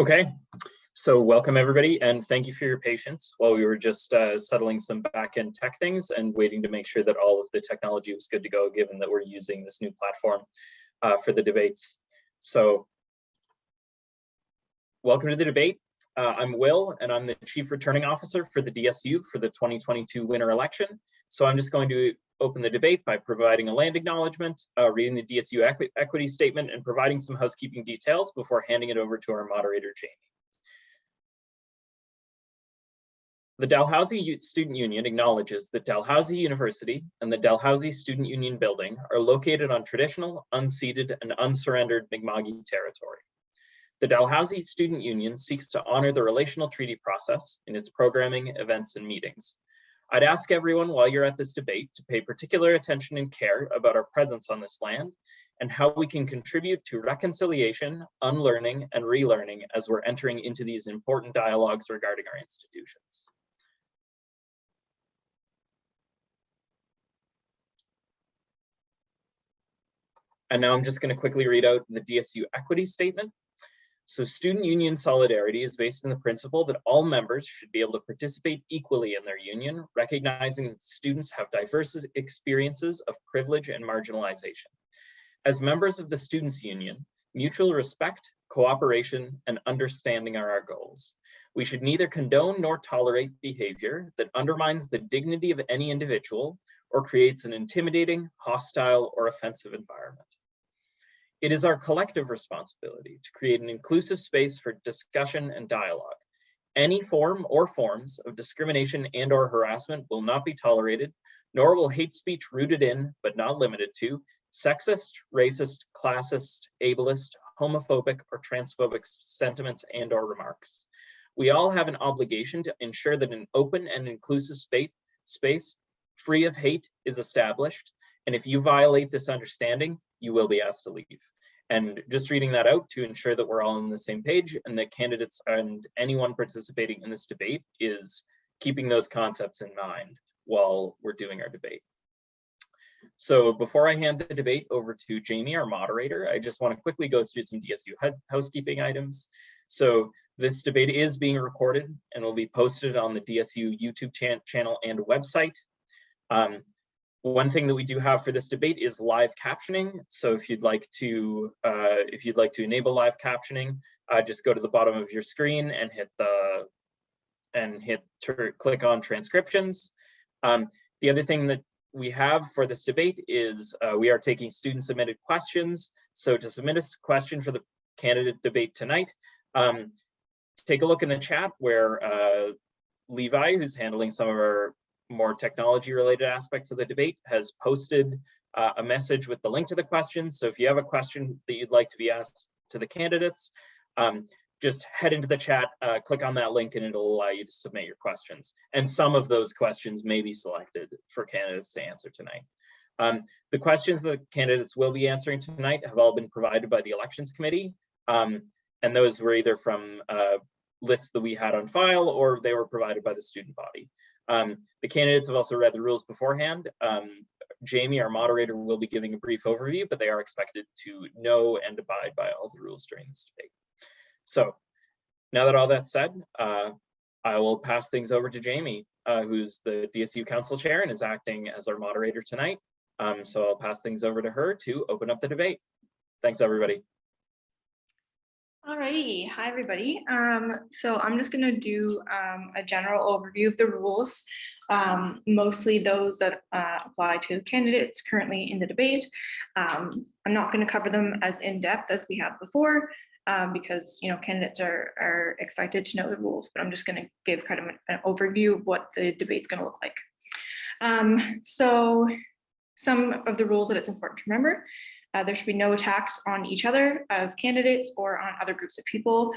Okay, so welcome everybody, and thank you for your patience while we were just settling some back-end tech things and waiting to make sure that all of the technology was good to go, given that we're using this new platform for the debates. So welcome to the debate. I'm Will, and I'm the Chief Returning Officer for the DSU for the 2022 winter election. So I'm just going to open the debate by providing a land acknowledgement, reading the DSU equity statement, and providing some housekeeping details before handing it over to our moderator, Jamie. The Dalhousie Student Union acknowledges that Dalhousie University and the Dalhousie Student Union building are located on traditional, unceded, and unsurrendered Mi'kmaq territory. The Dalhousie Student Union seeks to honor the relational treaty process in its programming, events, and meetings. I'd ask everyone while you're at this debate to pay particular attention and care about our presence on this land and how we can contribute to reconciliation, unlearning, and relearning as we're entering into these important dialogues regarding our institutions. And now I'm just going to quickly read out the DSU equity statement. So student union solidarity is based on the principle that all members should be able to participate equally in their union, recognizing that students have diverse experiences of privilege and marginalization. As members of the students' union, mutual respect, cooperation, and understanding are our goals. We should neither condone nor tolerate behavior that undermines the dignity of any individual or creates an intimidating, hostile, or offensive environment. It is our collective responsibility to create an inclusive space for discussion and dialogue. Any form or forms of discrimination and/or harassment will not be tolerated, nor will hate speech rooted in, but not limited to, sexist, racist, classist, ableist, homophobic, or transphobic sentiments and/or remarks. We all have an obligation to ensure that an open and inclusive space free of hate is established, and if you violate this understanding, you will be asked to leave. And just reading that out to ensure that we're all on the same page and that candidates and anyone participating in this debate is keeping those concepts in mind while we're doing our debate. So before I hand the debate over to Jamie, our moderator, I just want to quickly go through some DSU housekeeping items. So this debate is being recorded and will be posted on the DSU YouTube channel and website. One thing that we do have for this debate is live captioning. So if you'd like to enable live captioning, just go to the bottom of your screen and click on transcriptions. The other thing that we have for this debate is we are taking student submitted questions. So to submit a question for the candidate debate tonight, take a look in the chat where Levi, who's handling some of our more technology related aspects of the debate, has posted a message with the link to the questions. So if you have a question that you'd like to be asked to the candidates, just head into the chat, click on that link, and it'll allow you to submit your questions. And some of those questions may be selected for candidates to answer tonight. The questions that candidates will be answering tonight have all been provided by the Elections Committee. And those were either from lists that we had on file or they were provided by the student body. The candidates have also read the rules beforehand. Jamie, our moderator, will be giving a brief overview, but they are expected to know and abide by all the rules during this debate. So now that all that's said, I will pass things over to Jamie, who's the DSU Council Chair and is acting as our moderator tonight. So I'll pass things over to her to open up the debate. Thanks, everybody. Alrighty, hi everybody. So I'm just going to do a general overview of the rules, mostly those that apply to candidates currently in the debate. I'm not going to cover them as in depth as we have before, because candidates are expected to know the rules, but I'm just going to give kind of an overview of what the debate's going to look like. So some of the rules that it's important to remember. There should be no attacks on each other as candidates or on other groups of people.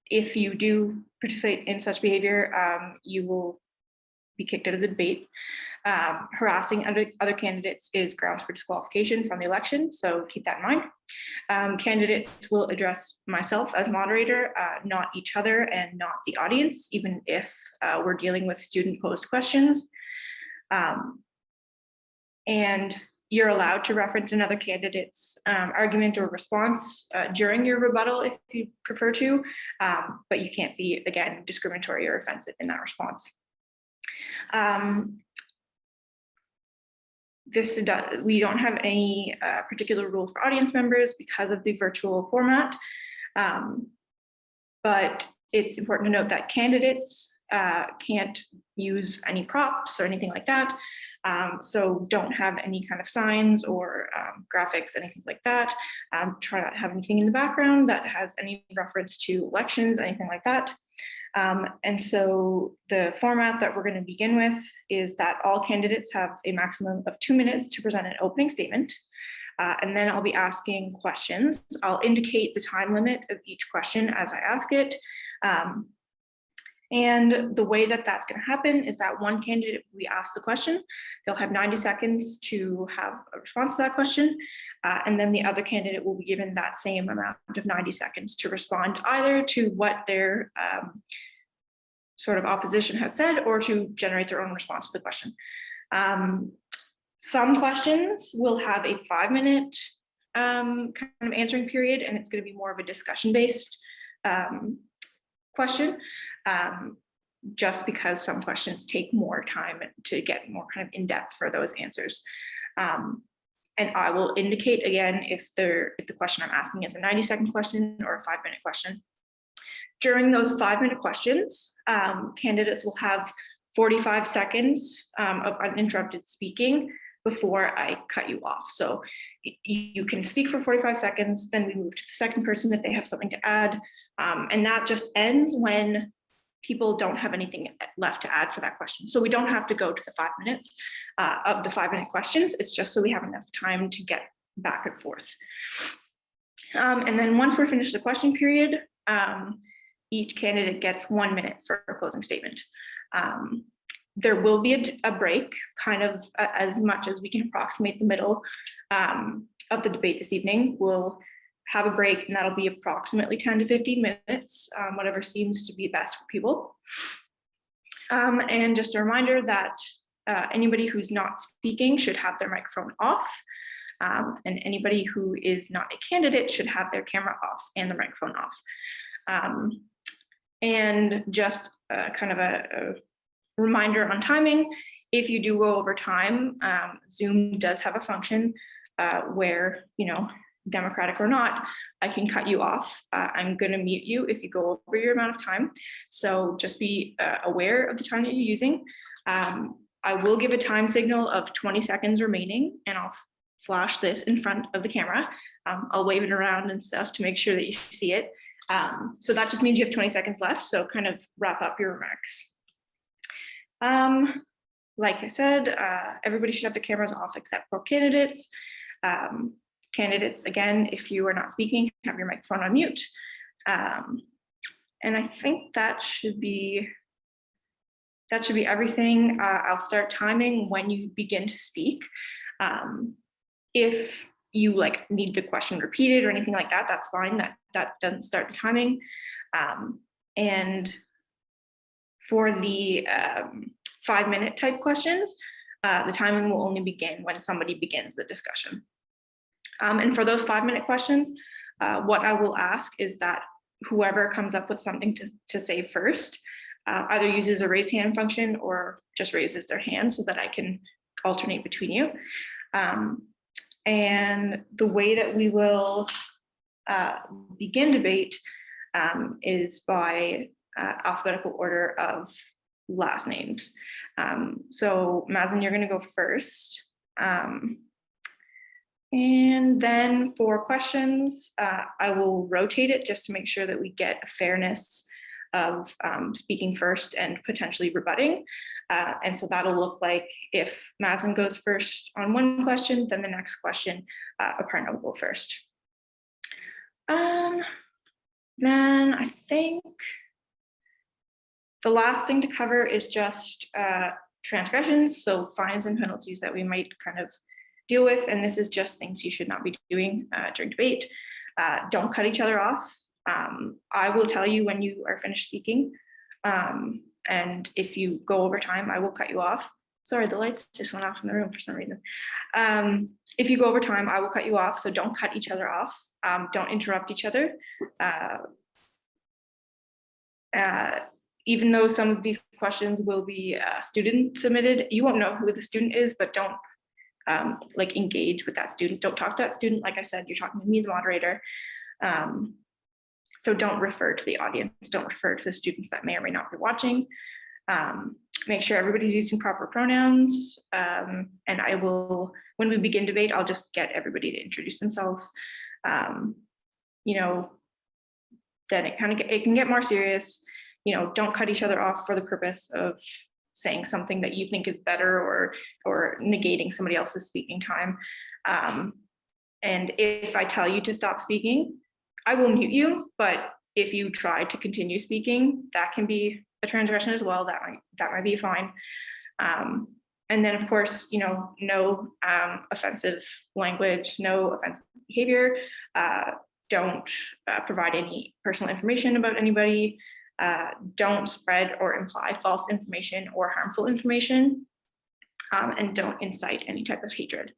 If you do participate in such behavior, you will be kicked out of the debate. Harassing other candidates is grounds for disqualification from the election, so keep that in mind. Candidates will address myself as moderator, not each other and not the audience, even if we're dealing with student posed questions. And You're allowed to reference another candidate's argument or response during your rebuttal if you prefer to, but you can't be, again, discriminatory or offensive in that response. We don't have any particular rule for audience members because of the virtual format, but it's important to note that candidates can't use any props or anything like that. So don't have any kind of signs or graphics, anything like that. Try not to have anything in the background that has any reference to elections, anything like that. And so the format that we're going to begin with is that all candidates have a maximum of 2 minutes to present an opening statement. And then I'll be asking questions. I'll indicate the time limit of each question as I ask it. And the way that that's going to happen is that one candidate, we ask the question, they'll have 90 seconds to have a response to that question. And then the other candidate will be given that same amount of 90 seconds to respond either to what their sort of opposition has said or to generate their own response to the question. Some questions will have a 5-minute kind of answering period, and it's going to be more of a discussion-based question, just because some questions take more time to get more kind of in-depth for those answers. And I will indicate again if the question I'm asking is a 90-second question or a 5-minute question. During those 5-minute questions, candidates will have 45 seconds of uninterrupted speaking before I cut you off. So you can speak for 45 seconds, then we move to the second person if they have something to add. And that just ends when people don't have anything left to add for that question. So we don't have to go to the 5 minutes of the 5-minute questions. It's just so we have enough time to get back and forth. And then once we're finished the question period, each candidate gets 1 minute for a closing statement. There will be a break, kind of as much as we can approximate the middle of the debate this evening. We'll have a break, and that'll be approximately 10 to 15 minutes, whatever seems to be best for people. And just a reminder that anybody who's not speaking should have their microphone off, and anybody who is not a candidate should have their camera off and the microphone off. And just kind of a reminder on timing, if you do go over time, Zoom does have a function where, Democratic or not, I can cut you off. I'm going to mute you if you go over your amount of time. So just be aware of the time that you're using. I will give a time signal of 20 seconds remaining, and I'll flash this in front of the camera. I'll wave it around and stuff to make sure that you see it. So that just means you have 20 seconds left. So kind of wrap up your remarks. Like I said, everybody should have their cameras off except for candidates. Candidates, again, if you are not speaking, have your microphone on mute. And I think that should be everything. I'll start timing when you begin to speak. If you need the question repeated or anything like that, that's fine. That doesn't start the timing. And for the 5-minute type questions, the timing will only begin when somebody begins the discussion. And for those 5-minute questions, what I will ask is that whoever comes up with something to say first either uses a raise hand function or just raises their hand so that I can alternate between you. And the way that we will begin debate is by alphabetical order of last names. So Mazen, you're going to go first. And then for questions, I will rotate it just to make sure that we get a fairness of speaking first and potentially rebutting. And so that'll look like if Mazen goes first on one question, then the next question, Aparna will go first. Then I think the last thing to cover is just transgressions, so fines and penalties that we might kind of deal with. And this is just things you should not be doing during debate. Don't cut each other off. I will tell you when you are finished speaking. And if you go over time, I will cut you off. Sorry, the lights just went off in the room for some reason. If you go over time, I will cut you off, so don't cut each other off. Don't interrupt each other. Even though some of these questions will be student submitted, you won't know who the student is, but don't like engage with that student. Don't talk to that student. Like I said, you're talking to me, the moderator. So don't refer to the audience. Don't refer to the students that may or may not be watching. Make sure everybody's using proper pronouns. And I will, when we begin debate, I'll just get everybody to introduce themselves. You know, then it can get more serious. You know, don't cut each other off for the purpose of saying something that you think is better or negating somebody else's speaking time. And if I tell you to stop speaking, I will mute you, but if you try to continue speaking, that can be a transgression as well. That might be fine. And then of course, you know, no offensive language, no offensive behavior. Don't provide any personal information about anybody. Don't spread or imply false information or harmful information. And don't incite any type of hatred.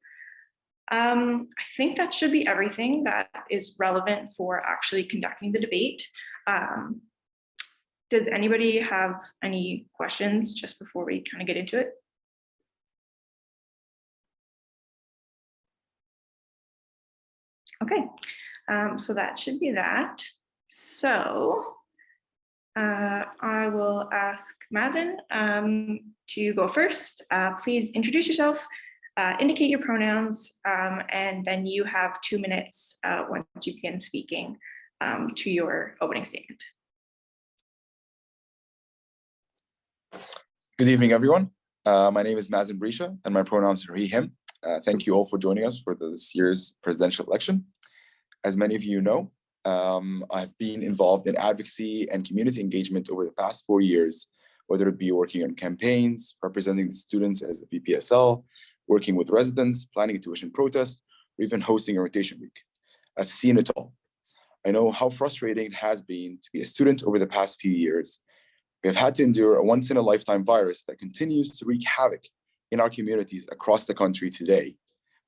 I think that should be everything that is relevant for actually conducting the debate. Does anybody have any questions just before we kind of get into it? Okay, so that should be that. So I will ask Mazen to go first. Please introduce yourself, indicate your pronouns, and then you have 2 minutes once you begin speaking to your opening statement. Good evening, everyone. My name is Mazen Brisha, and my pronouns are he, him. Thank you all for joining us for this year's presidential election. As many of you know, I've been involved in advocacy and community engagement over the past 4 years, whether it be working on campaigns, representing the students as a PPSL, working with residents, planning a tuition protest, or even hosting a rotation week. I've seen it all. I know how frustrating it has been to be a student over the past few years. We have had to endure a once-in-a-lifetime virus that continues to wreak havoc in our communities across the country today.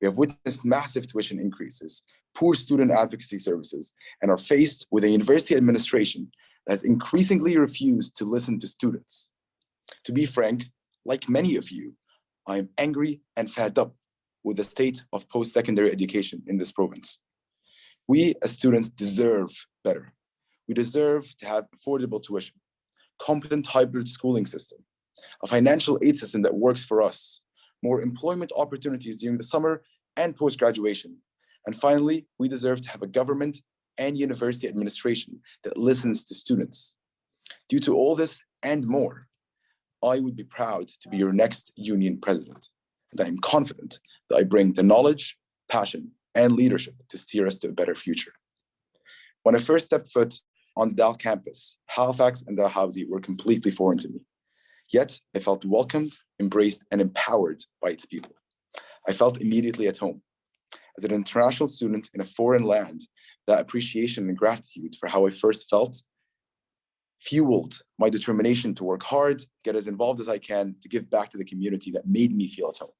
We have witnessed massive tuition increases, poor student advocacy services, and are faced with a university administration that has increasingly refused to listen to students. To be frank, like many of you, I am angry and fed up with the state of post-secondary education in this province. We as students deserve better. We deserve to have affordable tuition, competent hybrid schooling system, a financial aid system that works for us, more employment opportunities during the summer and post-graduation. And finally, we deserve to have a government and university administration that listens to students. Due to all this and more, I would be proud to be your next union president. And I am confident that I bring the knowledge, passion, and leadership to steer us to a better future. When I first stepped foot on the Dal campus, Halifax and Dalhousie were completely foreign to me. Yet I felt welcomed, embraced, and empowered by its people. I felt immediately at home. As an international student in a foreign land, that appreciation and gratitude for how I first felt fueled my determination to work hard, get as involved as I can to give back to the community that made me feel at home.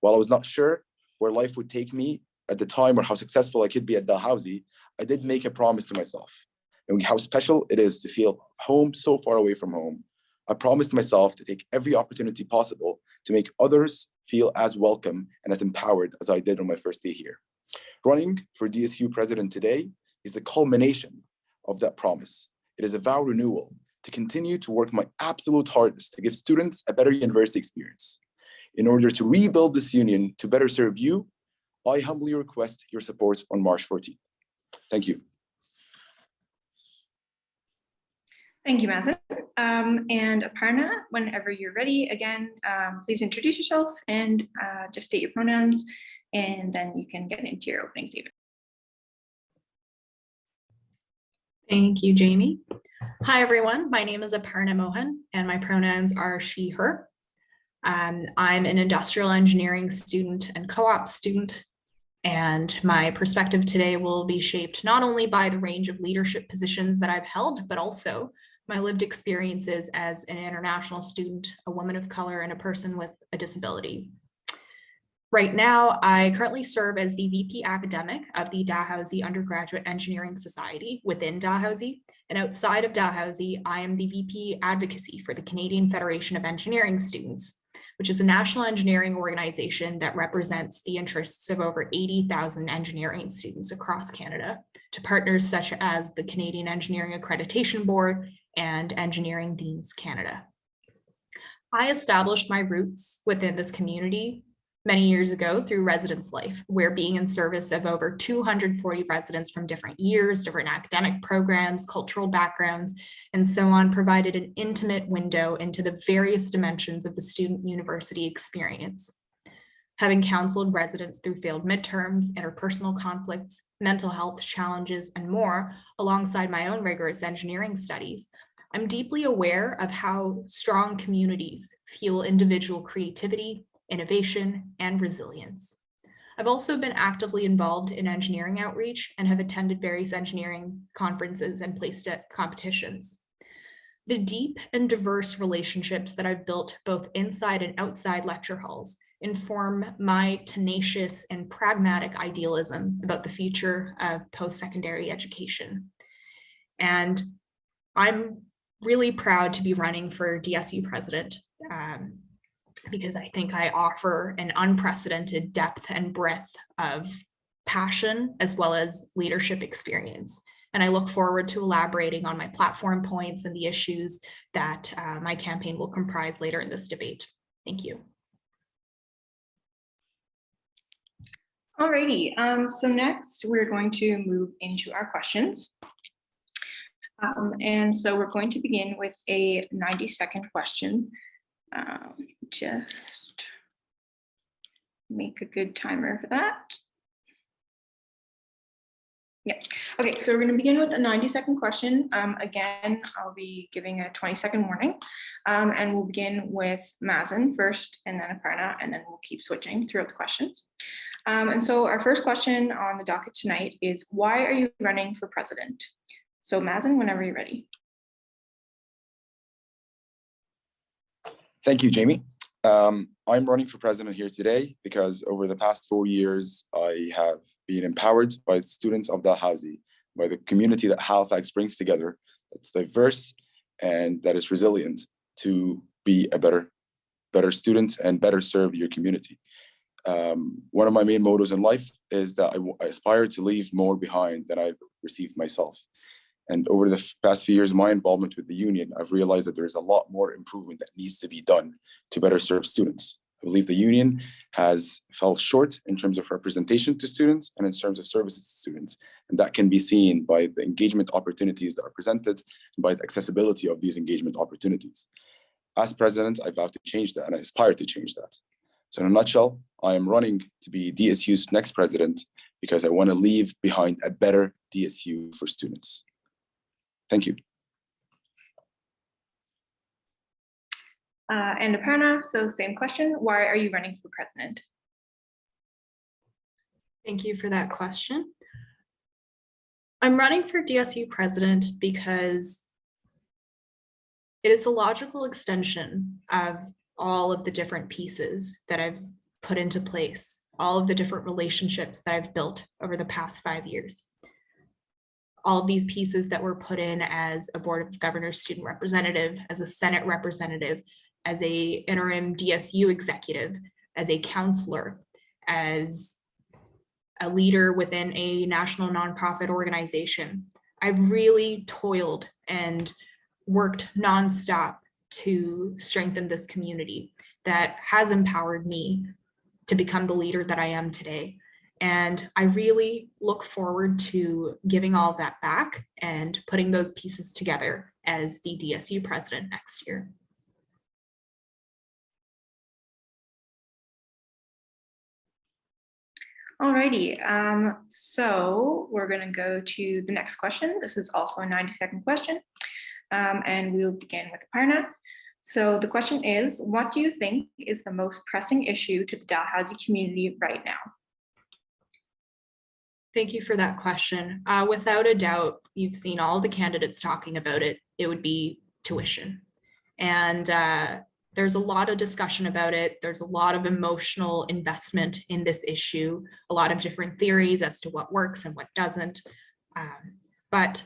While I was not sure where life would take me at the time or how successful I could be at Dalhousie, I did make a promise to myself, and how special it is to feel home so far away from home. I promised myself to take every opportunity possible to make others feel as welcome and as empowered as I did on my first day here. Running for DSU president today is the culmination of that promise. It is a vow renewal to continue to work my absolute hardest to give students a better university experience. In order to rebuild this union to better serve you, I humbly request your support on March 14th. Thank you. Thank you, Mazen. And Aparna, whenever you're ready, again, please introduce yourself and just state your pronouns, and then you can get into your opening statement. Thank you, Jamie. Hi, everyone. My name is Aparna Mohan, and my pronouns are she, her. I'm an industrial engineering student and co-op student, and my perspective today will be shaped not only by the range of leadership positions that I've held, but also my lived experiences as an international student, a woman of color, and a person with a disability. Right now, I currently serve as the VP Academic of the Dalhousie Undergraduate Engineering Society within Dalhousie. And outside of Dalhousie, I am the VP Advocacy for the Canadian Federation of Engineering Students, which is a national engineering organization that represents the interests of over 80,000 engineering students across Canada to partners such as the Canadian Engineering Accreditation Board and Engineering Deans Canada. I established my roots within this community many years ago through residence life, where being in service of over 240 residents from different years, different academic programs, cultural backgrounds, and so on provided an intimate window into the various dimensions of the student university experience. Having counseled residents through failed midterms, interpersonal conflicts, mental health challenges, and more, alongside my own rigorous engineering studies, I'm deeply aware of how strong communities fuel individual creativity, innovation, and resilience. I've also been actively involved in engineering outreach and have attended various engineering conferences and placed at competitions. The deep and diverse relationships that I've built both inside and outside lecture halls inform my tenacious and pragmatic idealism about the future of post-secondary education. And I'm really proud to be running for DSU president. Because I think I offer an unprecedented depth and breadth of passion as well as leadership experience. And I look forward to elaborating on my platform points and the issues that my campaign will comprise later in this debate. Thank you. Alrighty, so next we're going to move into our questions. And so we're going to begin with a 90-second question. Just make a good timer for that. Yeah, okay, so we're going to begin with a 90-second question. Again, I'll be giving a 20-second warning, and we'll begin with Mazen first, and then Aparna, and then we'll keep switching throughout the questions. And so our first question on the docket tonight is, why are you running for president? So Mazen, whenever you're ready. Thank you, Jamie. I'm running for president here today because over the past 4 years, I have been empowered by students of Dalhousie, by the community that Halifax brings together, that's diverse and that is resilient to be a better student and better serve your community. One of my main mottos in life is that I aspire to leave more behind than I've received myself. And over the past few years of my involvement with the union, I've realized that there is a lot more improvement that needs to be done to better serve students. I believe the union has fell short in terms of representation to students and in terms of services to students. And that can be seen by the engagement opportunities that are presented and by the accessibility of these engagement opportunities. As president, I vow to change that and I aspire to change that. So in a nutshell, I am running to be DSU's next president because I want to leave behind a better DSU for students. Thank you. And Aparna, so same question, why are you running for president? Thank you for that question. I'm running for DSU president because it is the logical extension of all of the different pieces that I've put into place, all of the different relationships that I've built over the past 5 years. All of these pieces that were put in as a Board of Governors student representative, as a Senate representative, as a interim DSU executive, as a counselor, as a leader within a national nonprofit organization. I've really toiled and worked nonstop to strengthen this community that has empowered me to become the leader that I am today. And I really look forward to giving all of that back and putting those pieces together as the DSU president next year. Alrighty, so we're going to go to the next question. This is also a 90-second question, and we'll begin with Aparna. So the question is, what do you think is the most pressing issue to the Dalhousie community right now? Thank you for that question. Without a doubt, you've seen all the candidates talking about it. It would be tuition. And there's a lot of discussion about it. There's a lot of emotional investment in this issue, a lot of different theories as to what works and what doesn't. But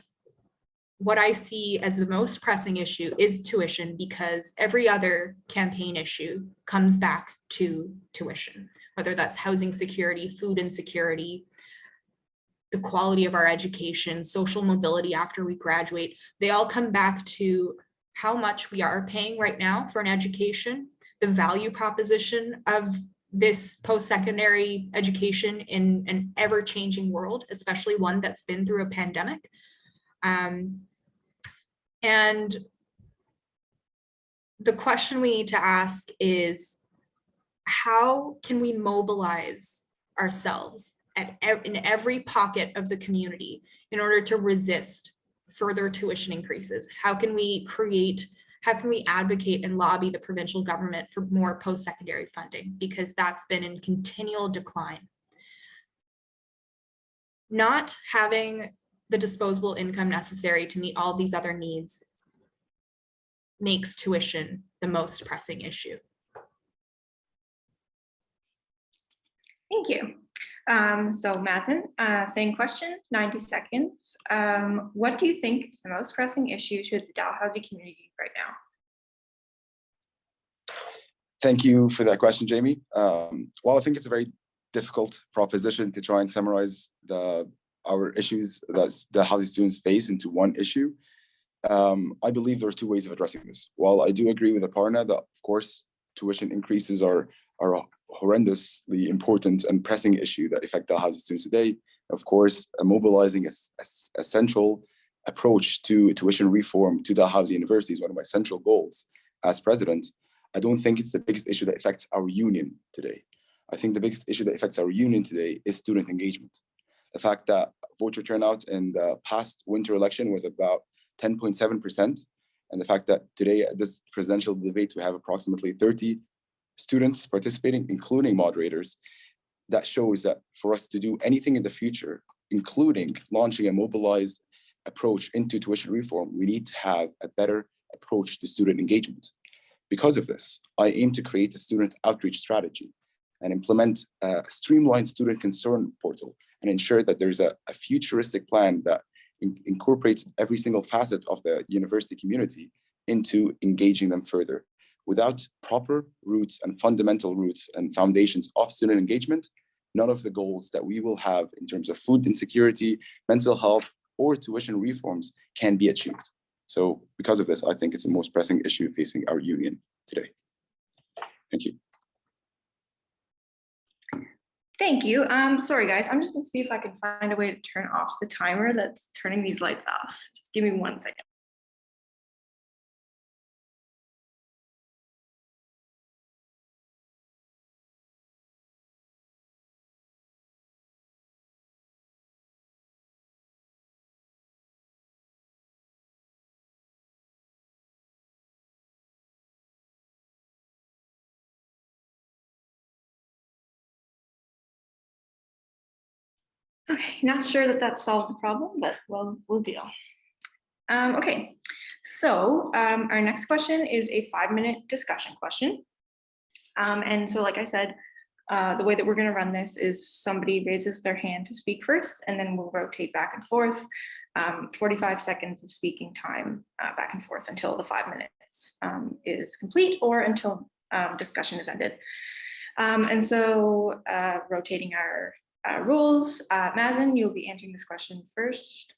what I see as the most pressing issue is tuition, because every other campaign issue comes back to tuition, whether that's housing security, food insecurity, the quality of our education, social mobility after we graduate. They all come back to how much we are paying right now for an education, the value proposition of this post-secondary education in an ever-changing world, especially one that's been through a pandemic. And the question we need to ask is, how can we mobilize ourselves in every pocket of the community in order to resist further tuition increases? How can we advocate and lobby the provincial government for more post-secondary funding? Because that's been in continual decline. Not having the disposable income necessary to meet all these other needs makes tuition the most pressing issue. Thank you. So Mazen, same question, 90 seconds. What do you think is the most pressing issue to the Dalhousie community right now? Thank you for that question, Jamie. Well, I think it's a very difficult proposition to try and summarize our issues that the housing students face into one issue. I believe there are two ways of addressing this. While I do agree with Aparna that, of course, tuition increases are a horrendously important and pressing issue that affect Dalhousie students today. Of course, mobilizing a central approach to tuition reform to Dalhousie University is one of my central goals as president. I don't think it's the biggest issue that affects our union today. I think the biggest issue that affects our union today is student engagement. The fact that voter turnout in the past winter election was about 10.7%, and the fact that today at this presidential debate we have approximately 30 students participating, including moderators, that shows that for us to do anything in the future, including launching a mobilized approach into tuition reform, we need to have a better approach to student engagement. Because of this, I aim to create a student outreach strategy and implement a streamlined student concern portal and ensure that there's a futuristic plan that incorporates every single facet of the university community into engaging them further. Without proper roots and fundamental roots and foundations of student engagement, none of the goals that we will have in terms of food insecurity, mental health, or tuition reforms can be achieved. So because of this, I think it's the most pressing issue facing our union today. Thank you. Thank you. Sorry guys, I'm just gonna see if I can find a way to turn off the timer that's turning these lights off. Just give me 1 second. Okay, not sure that that solved the problem, but we'll deal. Okay, so our next question is a 5-minute discussion question. And so like I said, the way that we're going to run this is somebody raises their hand to speak first, and then we'll rotate back and forth. 45 seconds of speaking time back and forth until the 5 minutes is complete or until discussion is ended. And so rotating our rules, Mazen, you'll be answering this question first.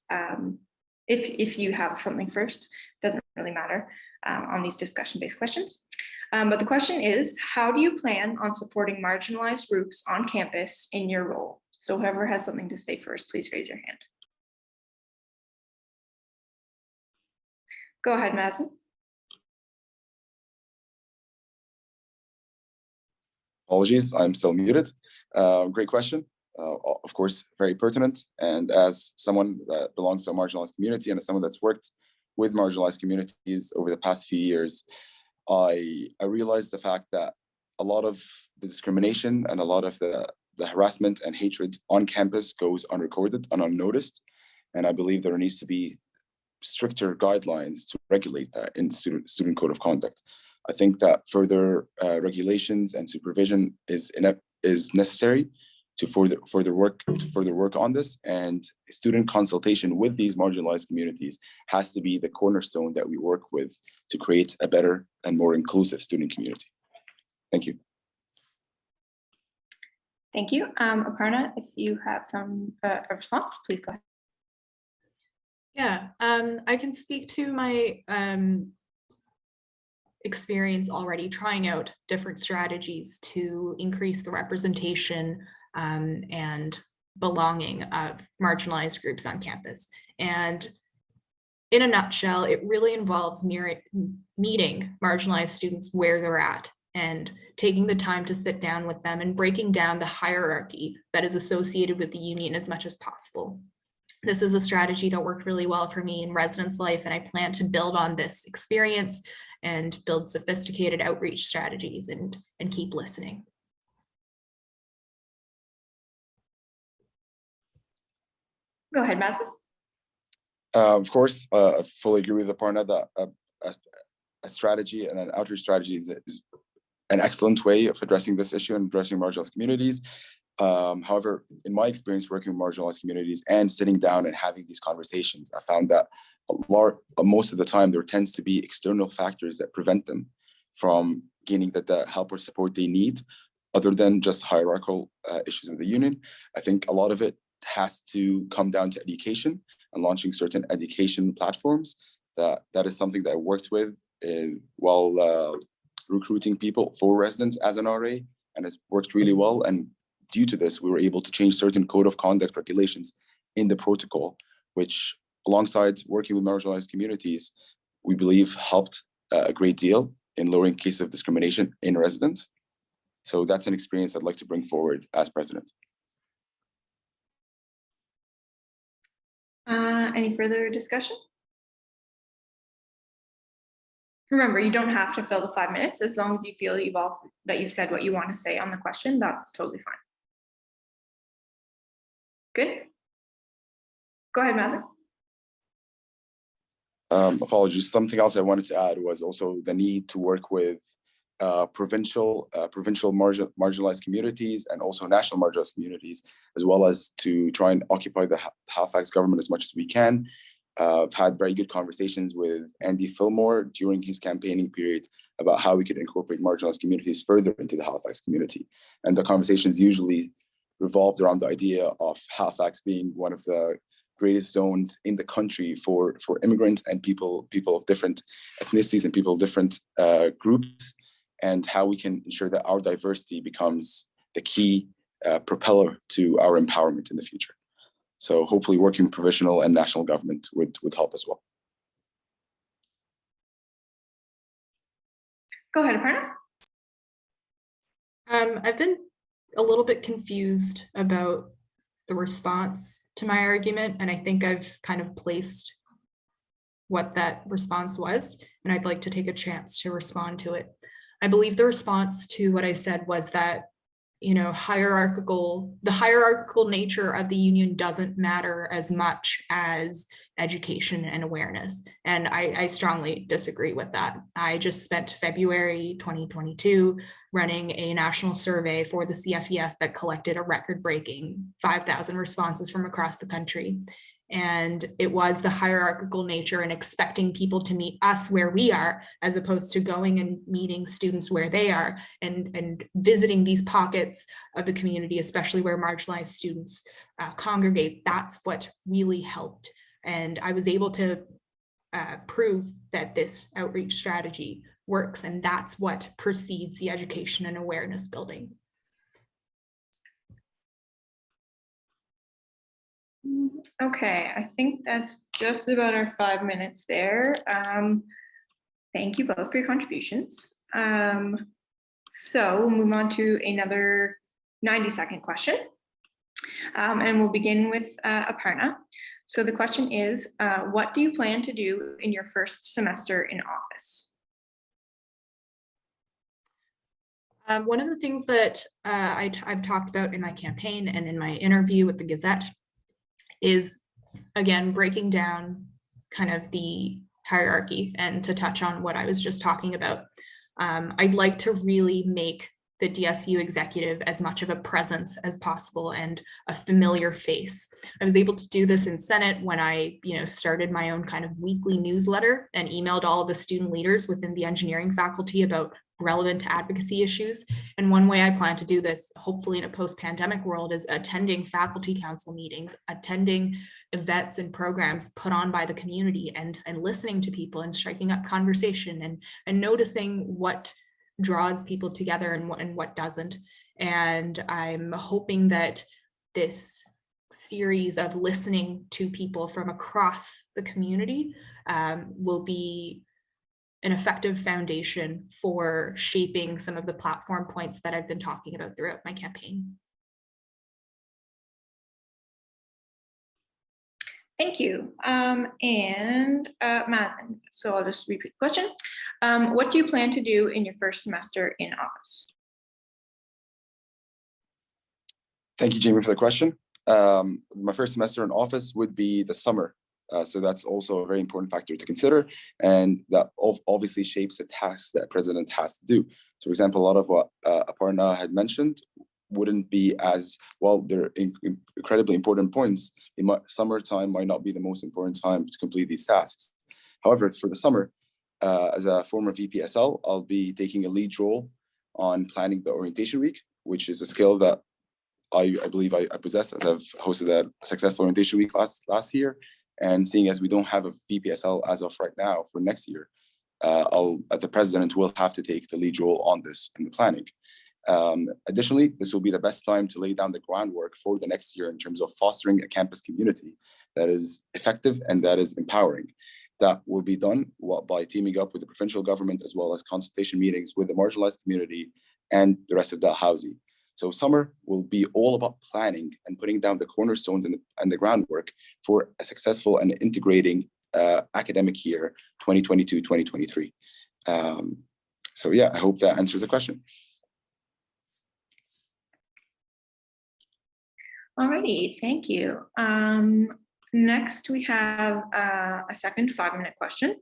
If you have something first, doesn't really matter on these discussion-based questions. But the question is, how do you plan on supporting marginalized groups on campus in your role? So whoever has something to say first, please raise your hand. Go ahead, Mazen. Apologies, I'm still muted. Great question. Of course, very pertinent. And as someone that belongs to a marginalized community and as someone that's worked with marginalized communities over the past few years, I realized the fact that a lot of the discrimination and a lot of the the harassment and hatred on campus goes unrecorded and unnoticed. And I believe there needs to be stricter guidelines to regulate that in student code of conduct. I think that further regulations and supervision is necessary to further work on this, and student consultation with these marginalized communities has to be the cornerstone that we work with to create a better and more inclusive student community. Thank you. Thank you. Aparna, if you have some a response, please go ahead. Yeah, I can speak to my experience already trying out different strategies to increase the representation and belonging of marginalized groups on campus. And in a nutshell, it really involves meeting marginalized students where they're at and taking the time to sit down with them and breaking down the hierarchy that is associated with the union as much as possible. This is a strategy that worked really well for me in residence life, and I plan to build on this experience and build sophisticated outreach strategies and keep listening. Go ahead, Mazen. Of course, I fully agree with Aparna that a strategy and an outreach strategy is an excellent way of addressing this issue and addressing marginalized communities. However, in my experience working with marginalized communities and sitting down and having these conversations, I found that most of the time there tends to be external factors that prevent them from gaining the help or support they need, other than just hierarchical issues with the union. I think a lot of it has to come down to education and launching certain education platforms. That is something that I worked with while recruiting people for residents as an RA, and it's worked really well. And due to this, we were able to change certain code of conduct regulations in the protocol, which alongside working with marginalized communities, we believe helped a great deal in lowering cases of discrimination in residents. So that's an experience I'd like to bring forward as president. Any further discussion? Remember, you don't have to fill the 5 minutes as long as you feel that you've said what you want to say on the question. That's totally fine. Good. Go ahead, Mazen. Apologies. Something else I wanted to add was also the need to work with provincial marginalized communities and also national marginalized communities, as well as to try and occupy the Halifax government as much as we can. I've had very good conversations with Andy Fillmore during his campaigning period about how we could incorporate marginalized communities further into the Halifax community. And the conversations usually revolved around the idea of Halifax being one of the greatest zones in the country for immigrants and people of different ethnicities and people of different groups, and how we can ensure that our diversity becomes the key propeller to our empowerment in the future. So hopefully working with provincial and national government would help as well. Go ahead, Aparna. I've been a little bit confused about the response to my argument, and I think I've kind of placed what that response was, and I'd like to take a chance to respond to it. I believe the response to what I said was that, the hierarchical nature of the union doesn't matter as much as education and awareness. And I strongly disagree with that. I just spent February 2022 running a national survey for the CFES that collected a record-breaking 5,000 responses from across the country. And it was the hierarchical nature and expecting people to meet us where we are, as opposed to going and meeting students where they are and visiting these pockets of the community, especially where marginalized students congregate. That's what really helped. And I was able to prove that this outreach strategy works, and that's what precedes the education and awareness building. Okay, I think that's just about our 5 minutes there. Thank you both for your contributions. So we'll move on to another 90-second question. And we'll begin with Aparna. So the question is, what do you plan to do in your first semester in office? One of the things that I've talked about in my campaign and in my interview with the Gazette is, again, breaking down kind of the hierarchy, and to touch on what I was just talking about. I'd like to really make the DSU executive as much of a presence as possible and a familiar face. I was able to do this in Senate when I, started my own kind of weekly newsletter and emailed all of the student leaders within the engineering faculty about relevant advocacy issues. And one way I plan to do this, hopefully in a post-pandemic world, is attending faculty council meetings, attending events and programs put on by the community, and listening to people and striking up conversation and noticing what draws people together and what doesn't. And I'm hoping that this series of listening to people from across the community will be an effective foundation for shaping some of the platform points that I've been talking about throughout my campaign. Thank you. And Mazen, so I'll just repeat the question. What do you plan to do in your first semester in office? Thank you, Jamie, for the question. My first semester in office would be the summer. So that's also a very important factor to consider. And that obviously shapes the tasks that president has to do. So for example, a lot of what Aparna had mentioned wouldn't be as well. They're incredibly important points. Summertime might not be the most important time to complete these tasks. However, for the summer, as a former VPSL, I'll be taking a lead role on planning the orientation week, which is a skill that I believe I possess, as I've hosted a successful orientation week last year. And seeing as we don't have a VPSL as of right now for next year, the president will have to take the lead role on this in the planning. Additionally, this will be the best time to lay down the groundwork for the next year in terms of fostering a campus community that is effective and that is empowering. That will be done by teaming up with the provincial government, as well as consultation meetings with the marginalized community and the rest of Dalhousie. So summer will be all about planning and putting down the cornerstones and the groundwork for a successful and integrating academic year 2022-2023. So yeah, I hope that answers the question. Alrighty, thank you. Next, we have a second 5-minute question.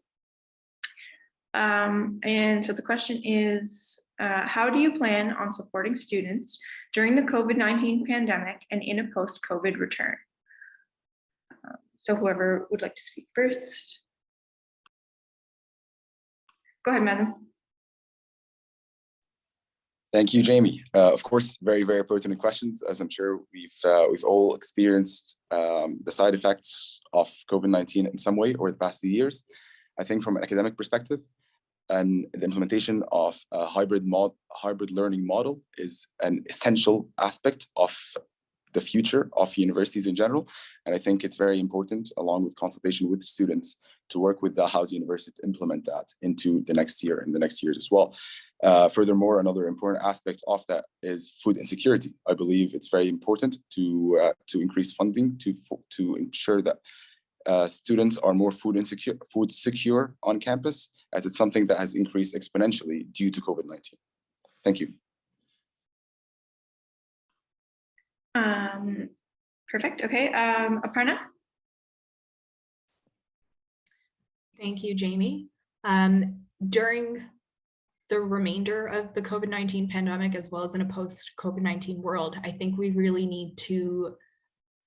And so the question is, how do you plan on supporting students during the COVID-19 pandemic and in a post-COVID return? So whoever would like to speak first. Go ahead, Mazen. Thank you, Jamie. Of course, very, very pertinent questions, as I'm sure we've all experienced the side effects of COVID-19 in some way over the past 2 years. I think from an academic perspective, and the implementation of a hybrid learning model is an essential aspect of the future of universities in general. And I think it's very important, along with consultation with students, to work with Dalhousie University to implement that into the next year and the next years as well. Furthermore, another important aspect of that is food insecurity. I believe it's very important to increase funding to ensure that students are more food secure on campus, as it's something that has increased exponentially due to COVID-19. Thank you. Perfect. Okay. Aparna. Thank you, Jamie. During the remainder of the COVID-19 pandemic, as well as in a post-COVID-19 world, I think we really need to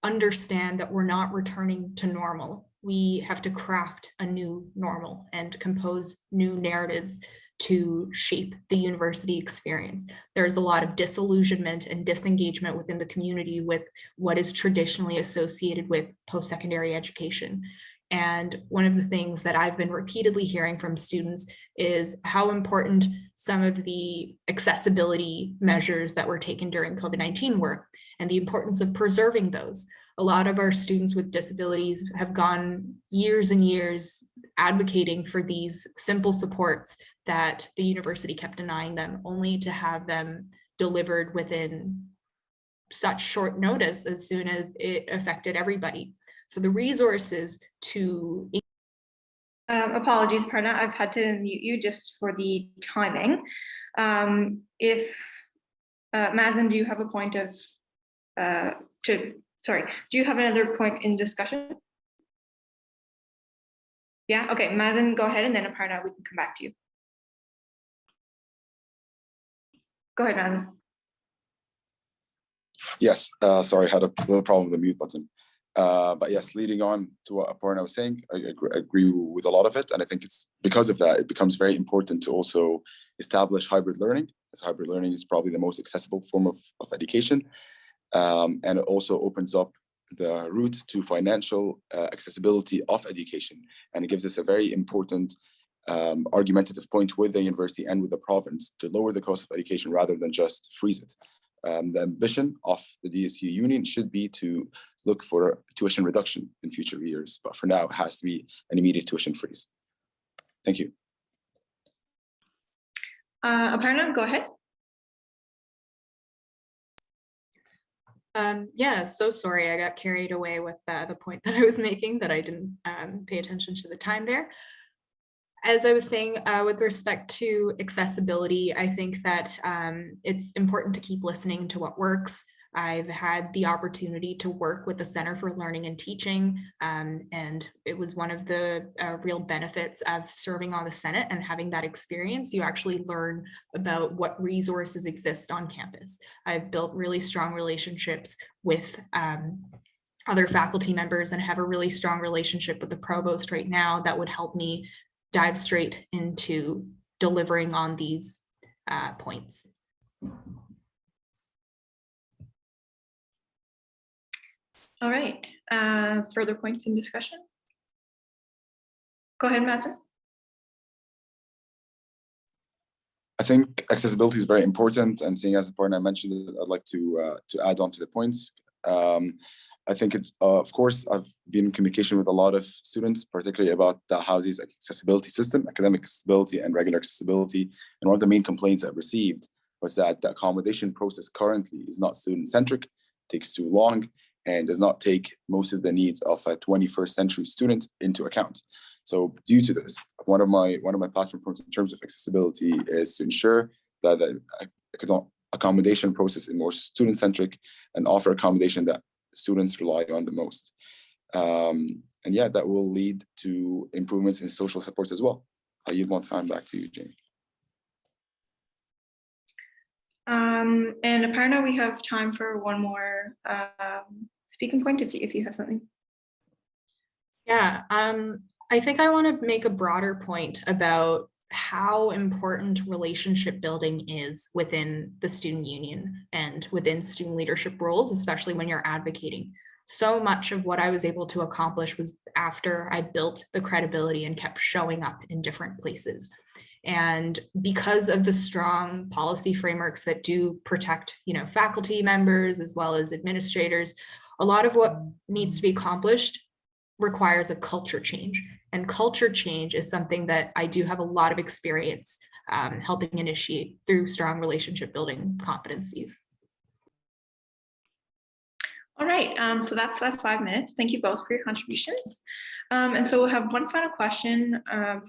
understand that we're not returning to normal. We have to craft a new normal and compose new narratives to shape the university experience. There's a lot of disillusionment and disengagement within the community with what is traditionally associated with post-secondary education. And one of the things that I've been repeatedly hearing from students is how important some of the accessibility measures that were taken during COVID-19 were, and the importance of preserving those. A lot of our students with disabilities have gone years and years advocating for these simple supports that the university kept denying them, only to have them delivered within such short notice as soon as it affected everybody. So the resources to Apologies, Aparna, I've had to mute you just for the timing. If Mazen, do you have a point of do you have another point in discussion? Yeah, okay, Mazen, go ahead, and then Aparna, we can come back to you. Go ahead, Mazen. Yes, sorry, I had a little problem with the mute button. But yes, leading on to what Aparna was saying, I agree with a lot of it. And I think it's because of that, it becomes very important to also establish hybrid learning, as hybrid learning is probably the most accessible form of education. And it also opens up the route to financial accessibility of education. And it gives us a very important argumentative point with the university and with the province to lower the cost of education rather than just freeze it. The ambition of the DSU union should be to look for tuition reduction in future years, but for now it has to be an immediate tuition freeze. Thank you. Aparna, go ahead. Yeah, so sorry, I got carried away with the point that I was making that I didn't pay attention to the time there. As I was saying, with respect to accessibility, I think that it's important to keep listening to what works. I've had the opportunity to work with the Center for Learning and Teaching, and it was one of the real benefits of serving on the Senate and having that experience. You actually learn about what resources exist on campus. I've built really strong relationships with other faculty members and have a really strong relationship with the provost right now that would help me dive straight into delivering on these points. All right, further points in discussion? Go ahead, Mazen. I think accessibility is very important, and seeing as Aparna mentioned it, I'd like to add on to the points. I think it's, of course, I've been in communication with a lot of students, particularly about the House's accessibility system, academic accessibility and regular accessibility. And one of the main complaints I've received was that the accommodation process currently is not student-centric, takes too long, and does not take most of the needs of a 21st century student into account. So due to this, one of my platform points in terms of accessibility is to ensure that the accommodation process is more student-centric and offer accommodation that students rely on the most. And yeah, that will lead to improvements in social supports as well. I yield my time back to you, Jamie. And Aparna, we have time for one more speaking point if you have something. Yeah, I think I want to make a broader point about how important relationship building is within the student union and within student leadership roles, especially when you're advocating. So much of what I was able to accomplish was after I built the credibility and kept showing up in different places. And because of the strong policy frameworks that do protect, faculty members as well as administrators, a lot of what needs to be accomplished requires a culture change. And culture change is something that I do have a lot of experience helping initiate through strong relationship building competencies. All right, so that's 5 minutes. Thank you both for your contributions. And so we'll have one final question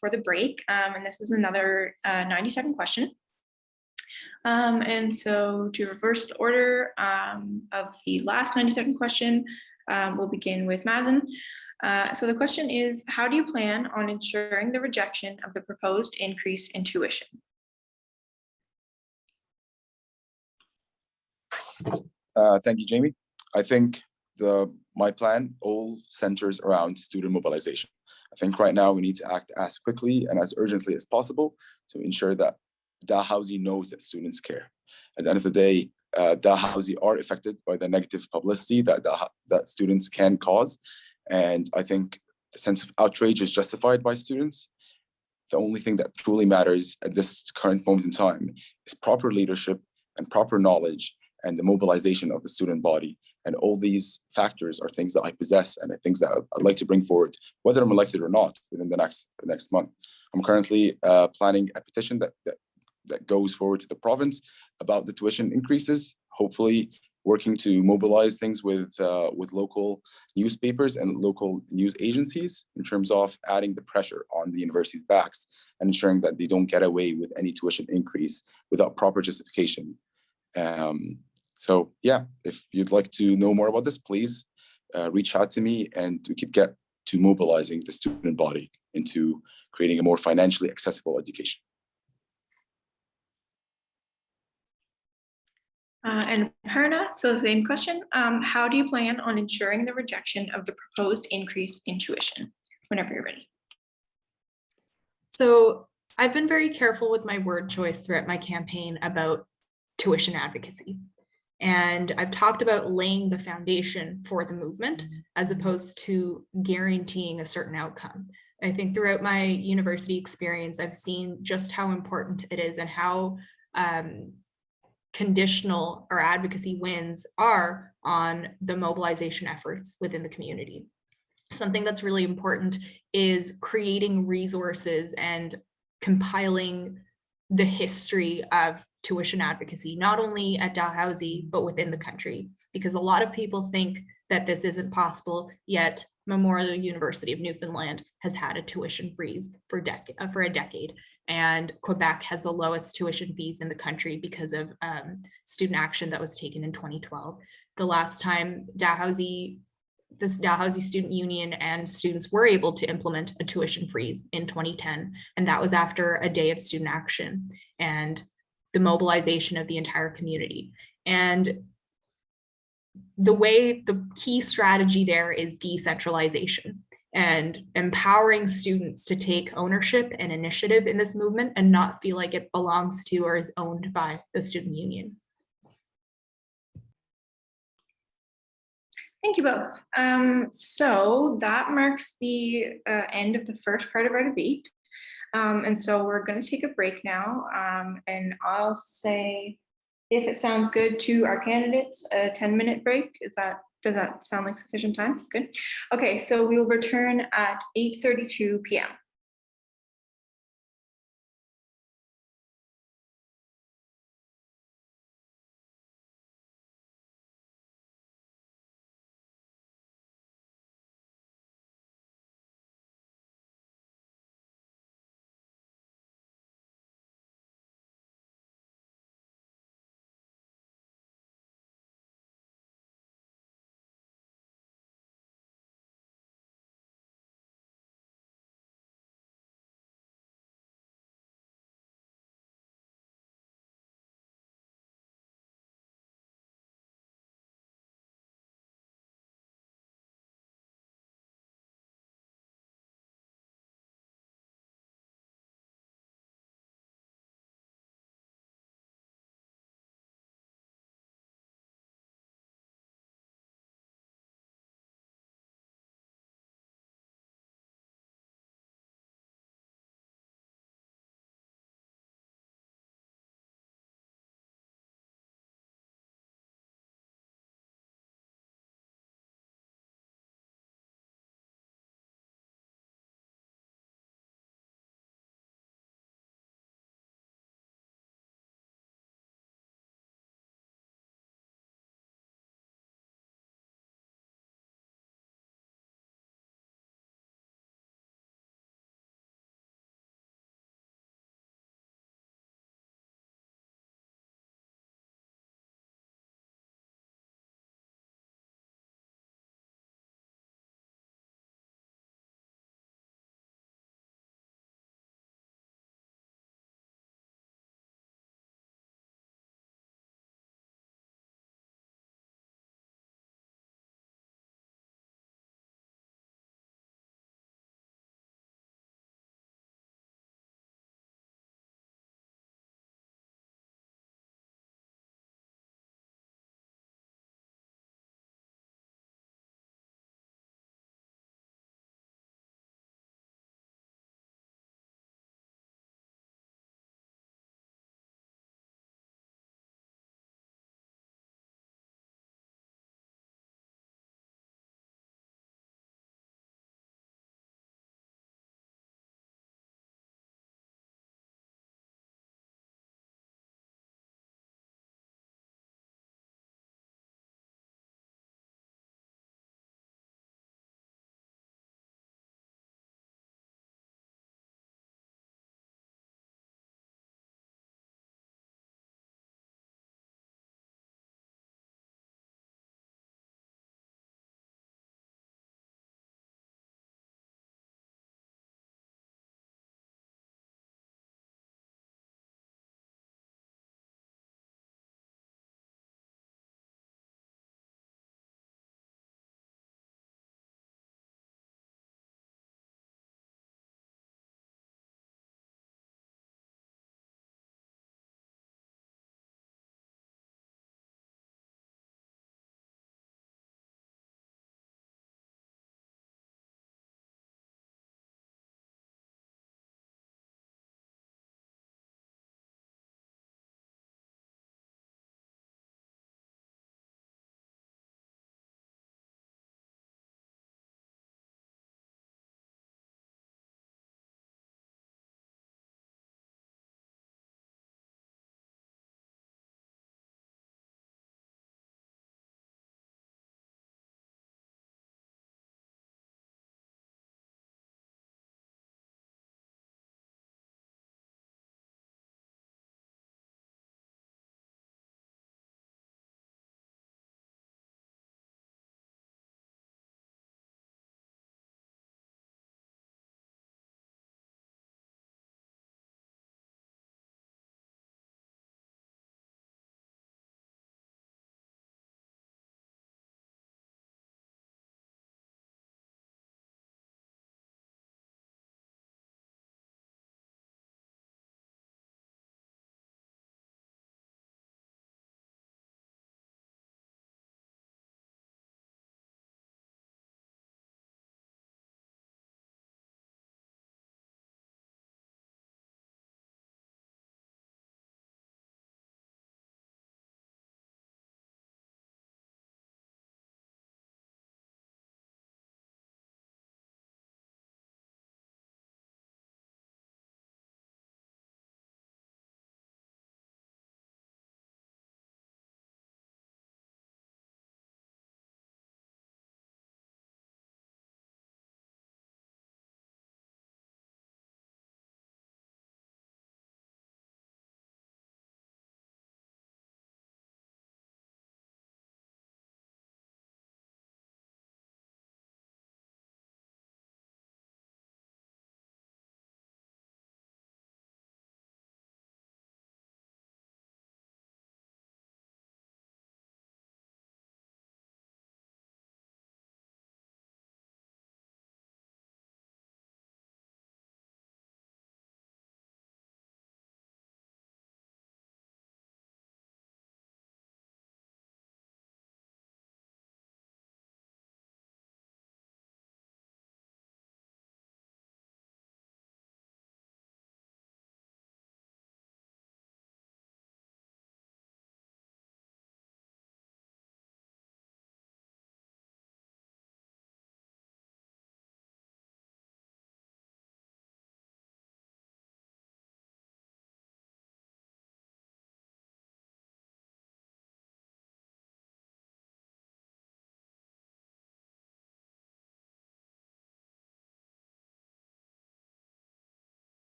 for the break, and this is another 90-second question. And so to reverse the order of the last 90-second question, we'll begin with Mazen. So the question is, how do you plan on ensuring the rejection of the proposed increase in tuition? Thank you, Jamie. I think my plan all centers around student mobilization. I think right now we need to act as quickly and as urgently as possible to ensure that Dalhousie knows that students care. At the end of the day, Dalhousie are affected by the negative publicity that students can cause. And I think the sense of outrage is justified by students. The only thing that truly matters at this current moment in time is proper leadership and proper knowledge and the mobilization of the student body. And all these factors are things that I possess and things that I'd like to bring forward, whether I'm elected or not, within the next month. I'm currently planning a petition that goes forward to the province about the tuition increases. Hopefully, working to mobilize things with local newspapers and local news agencies in terms of adding the pressure on the university's backs and ensuring that they don't get away with any tuition increase without proper justification. So yeah, if you'd like to know more about this, please reach out to me and we could get to mobilizing the student body into creating a more financially accessible education. And Aparna, so the same question. How do you plan on ensuring the rejection of the proposed increase in tuition? Whenever you're ready. So I've been very careful with my word choice throughout my campaign about tuition advocacy. And I've talked about laying the foundation for the movement as opposed to guaranteeing a certain outcome. I think throughout my university experience, I've seen just how important it is and how conditional our advocacy wins are on the mobilization efforts within the community. Something that's really important is creating resources and compiling the history of tuition advocacy, not only at Dalhousie, but within the country, because a lot of people think that this isn't possible, yet Memorial University of Newfoundland has had a tuition freeze for a decade. And Quebec has the lowest tuition fees in the country because of student action that was taken in 2012. The last time Dalhousie Student Union and students were able to implement a tuition freeze in 2010, and that was after a day of student action and the mobilization of the entire community. And the key strategy there is decentralization and empowering students to take ownership and initiative in this movement and not feel like it belongs to or is owned by the student union. Thank you both. So that marks the end of the first part of our debate. And so we're going to take a break now. And I'll say, if it sounds good to our candidates, a 10-minute break. Does that sound like sufficient time? Good. Okay, so we will return at 8:32 p.m.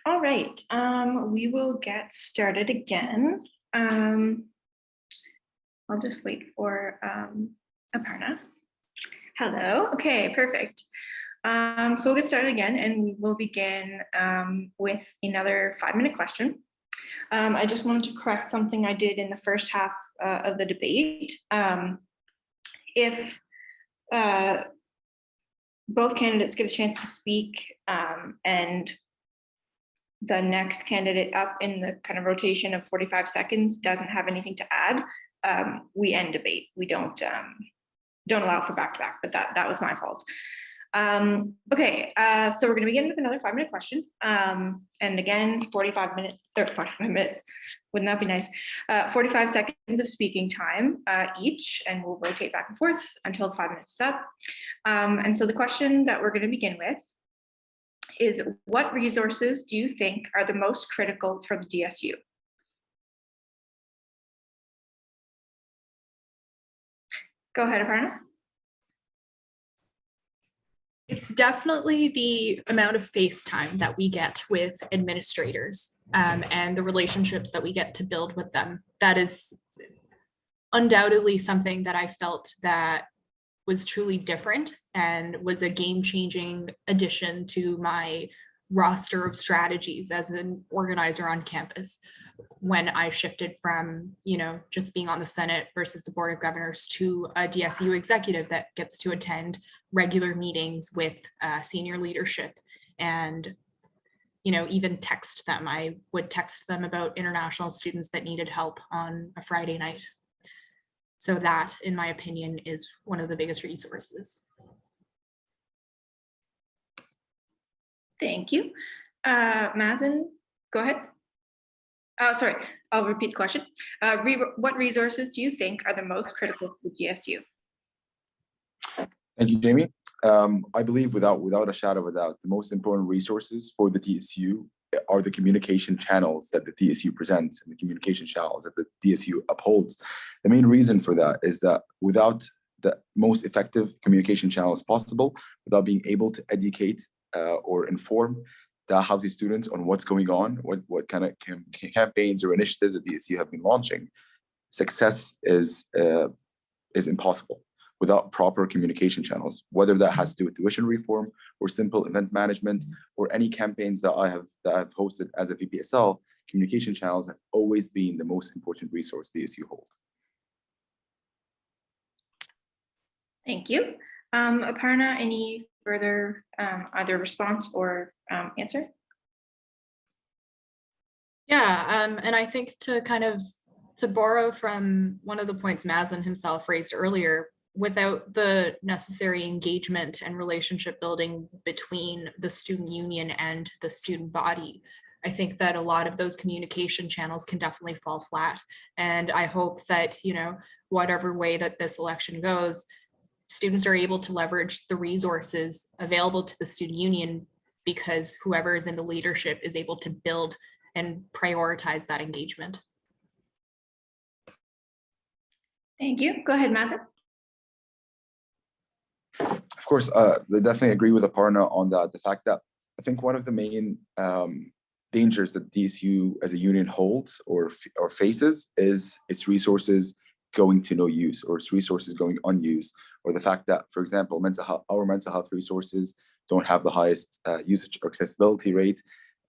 All right, we will get started again. I'll just wait for Aparna. Hello, okay, perfect. So we'll get started again and we will begin with another 5-minute question. I just wanted to correct something I did in the first half of the debate. If both candidates get a chance to speak and the next candidate up in the kind of rotation of 45 seconds doesn't have anything to add, we end debate. We don't allow for back-to-back, but that was my fault. Okay, so we're going to begin with another 5-minute question. And again, 45 minutes, wouldn't that be nice? 45 seconds of speaking time each, and we'll rotate back and forth until 5 minutes is up. And so the question that we're going to begin with is, what resources do you think are the most critical for the DSU? Go ahead, Aparna. It's definitely the amount of face time that we get with administrators and the relationships that we get to build with them. That is undoubtedly something that I felt that was truly different and was a game-changing addition to my roster of strategies as an organizer on campus when I shifted from, just being on the Senate versus the Board of Governors to a DSU executive that gets to attend regular meetings with senior leadership and, even text them. I would text them about international students that needed help on a Friday night. So that, in my opinion, is one of the biggest resources. Thank you. Mazen, go ahead. Sorry, I'll repeat the question. What resources do you think are the most critical to DSU? Thank you, Jamie. I believe without a shadow of a doubt, the most important resources for the DSU are the communication channels that the DSU presents and the communication channels that the DSU upholds. The main reason for that is that without the most effective communication channels possible, without being able to educate or inform the housing students on what's going on, what kind of campaigns or initiatives that DSU have been launching, success is impossible without proper communication channels, whether that has to do with tuition reform or simple event management or any campaigns that I've hosted as a VPSL. Communication channels have always been the most important resource DSU holds. Thank you. Aparna, any further either response or answer? Yeah, and I think to borrow from one of the points Mazen himself raised earlier, without the necessary engagement and relationship building between the student union and the student body, I think that a lot of those communication channels can definitely fall flat. And I hope that, whatever way that this election goes, students are able to leverage the resources available to the student union because whoever is in the leadership is able to build and prioritize that engagement. Thank you. Go ahead, Mazen. Of course, I definitely agree with Aparna on that. The fact that I think one of the main dangers that DSU as a union holds or faces is its resources going to no use or its resources going unused, or the fact that, for example, our mental health resources don't have the highest usage or accessibility rate.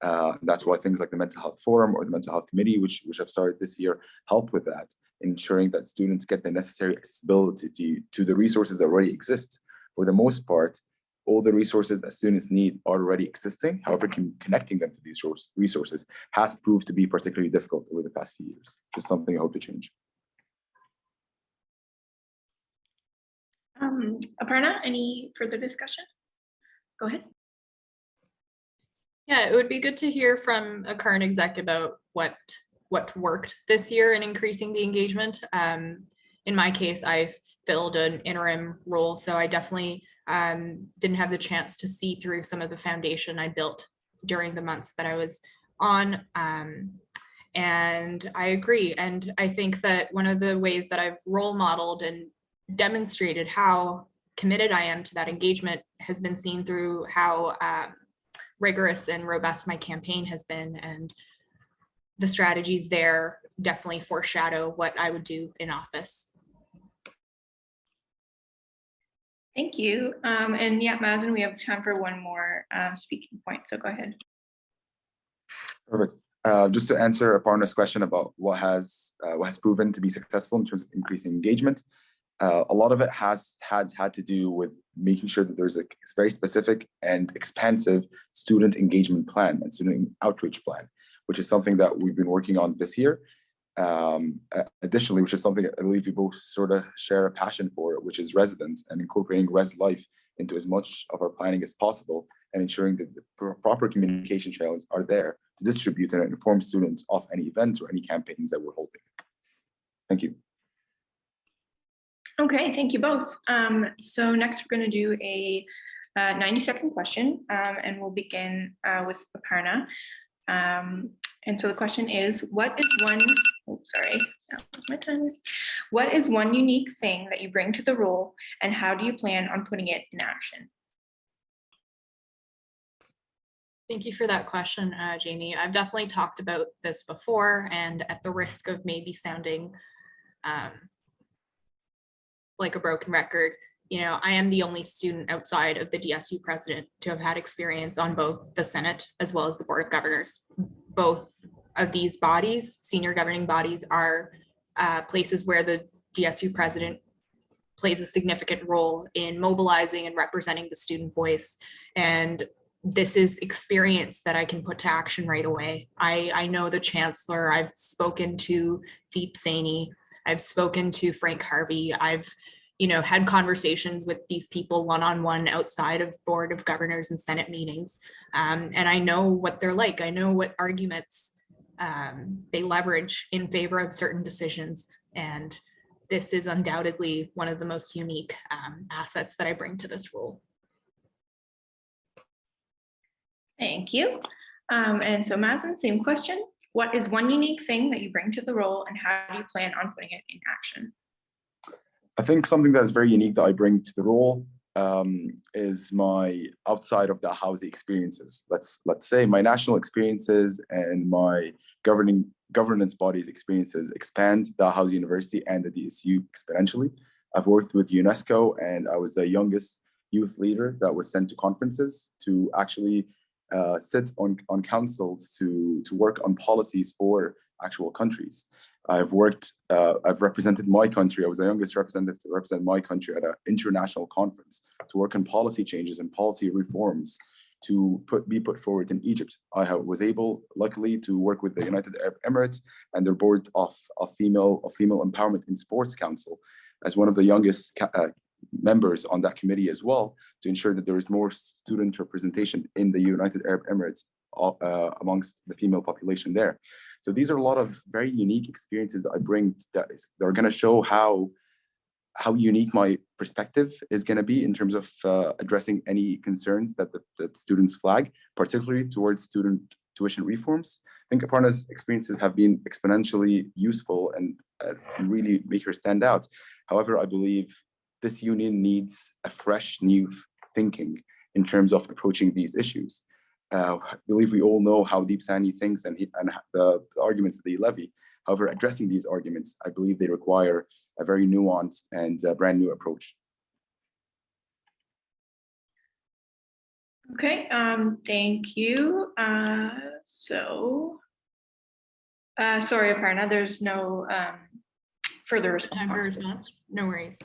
That's why things like the Mental Health Forum or the Mental Health Committee, which I've started this year, help with that, ensuring that students get the necessary accessibility to the resources that already exist. For the most part, all the resources that students need are already existing. However, connecting them to these resources has proved to be particularly difficult over the past few years. Just something I hope to change. Aparna, any further discussion? Go ahead. Yeah, it would be good to hear from a current exec about what worked this year in increasing the engagement. In my case, I filled an interim role, so I definitely didn't have the chance to see through some of the foundation I built during the months that I was on. And I agree. And I think that one of the ways that I've role modeled and demonstrated how committed I am to that engagement has been seen through how rigorous and robust my campaign has been, and the strategies there definitely foreshadow what I would do in office. Thank you. And yeah, Mazen, we have time for one more speaking point, so go ahead. Perfect. Just to answer Aparna's question about what has proven to be successful in terms of increasing engagement, a lot of it has had to do with making sure that there's a very specific and expansive student engagement plan and student outreach plan, which is something that we've been working on this year. Additionally, which is something I believe we both sort of share a passion for, which is residence and incorporating res life into as much of our planning as possible, and ensuring that the proper communication channels are there to distribute and inform students of any events or any campaigns that we're holding. Thank you. Okay, thank you both. So next we're going to do a 90-second question, and we'll begin with Aparna. And so the question is, what is one unique thing that you bring to the role, and how do you plan on putting it in action? Thank you for that question, Jamie. I've definitely talked about this before, and at the risk of maybe sounding like a broken record, you know, I am the only student outside of the DSU president to have had experience on both the Senate as well as the Board of Governors. Both of these bodies, senior governing bodies, are places where the DSU president plays a significant role in mobilizing and representing the student voice. And this is experience that I can put to action right away. I know the chancellor, I've spoken to Deep Saini, I've spoken to Frank Harvey, I've had conversations with these people one-on-one outside of Board of Governors and Senate meetings. And I know what they're like. I know what arguments they leverage in favor of certain decisions. And this is undoubtedly one of the most unique assets that I bring to this role. Thank you. And so Mazen, same question. What is one unique thing that you bring to the role, and how do you plan on putting it in action? I think something that's very unique that I bring to the role is my outside of the housing experiences. Let's say my national experiences and my governance bodies experiences expand Dalhousie University and the DSU exponentially. I've worked with UNESCO, and I was the youngest youth leader that was sent to conferences to actually sit on councils to work on policies for actual countries. I've represented my country. I was the youngest representative to represent my country at an international conference to work on policy changes and policy reforms to be put forward in Egypt. I was able, luckily, to work with the United Arab Emirates and their board of female empowerment in sports council as one of the youngest members on that committee as well, to ensure that there is more student representation in the United Arab Emirates amongst the female population there. So these are a lot of very unique experiences that I bring that are going to show how unique my perspective is going to be in terms of addressing any concerns that students flag, particularly towards student tuition reforms. I think Aparna's experiences have been exponentially useful and really make her stand out. However, I believe this union needs a fresh new thinking in terms of approaching these issues. I believe we all know how Deep Saini thinks and the arguments that they levy. However, addressing these arguments, I believe they require a very nuanced and brand new approach. Okay, thank you. Sorry, Aparna, there's no further response. No worries.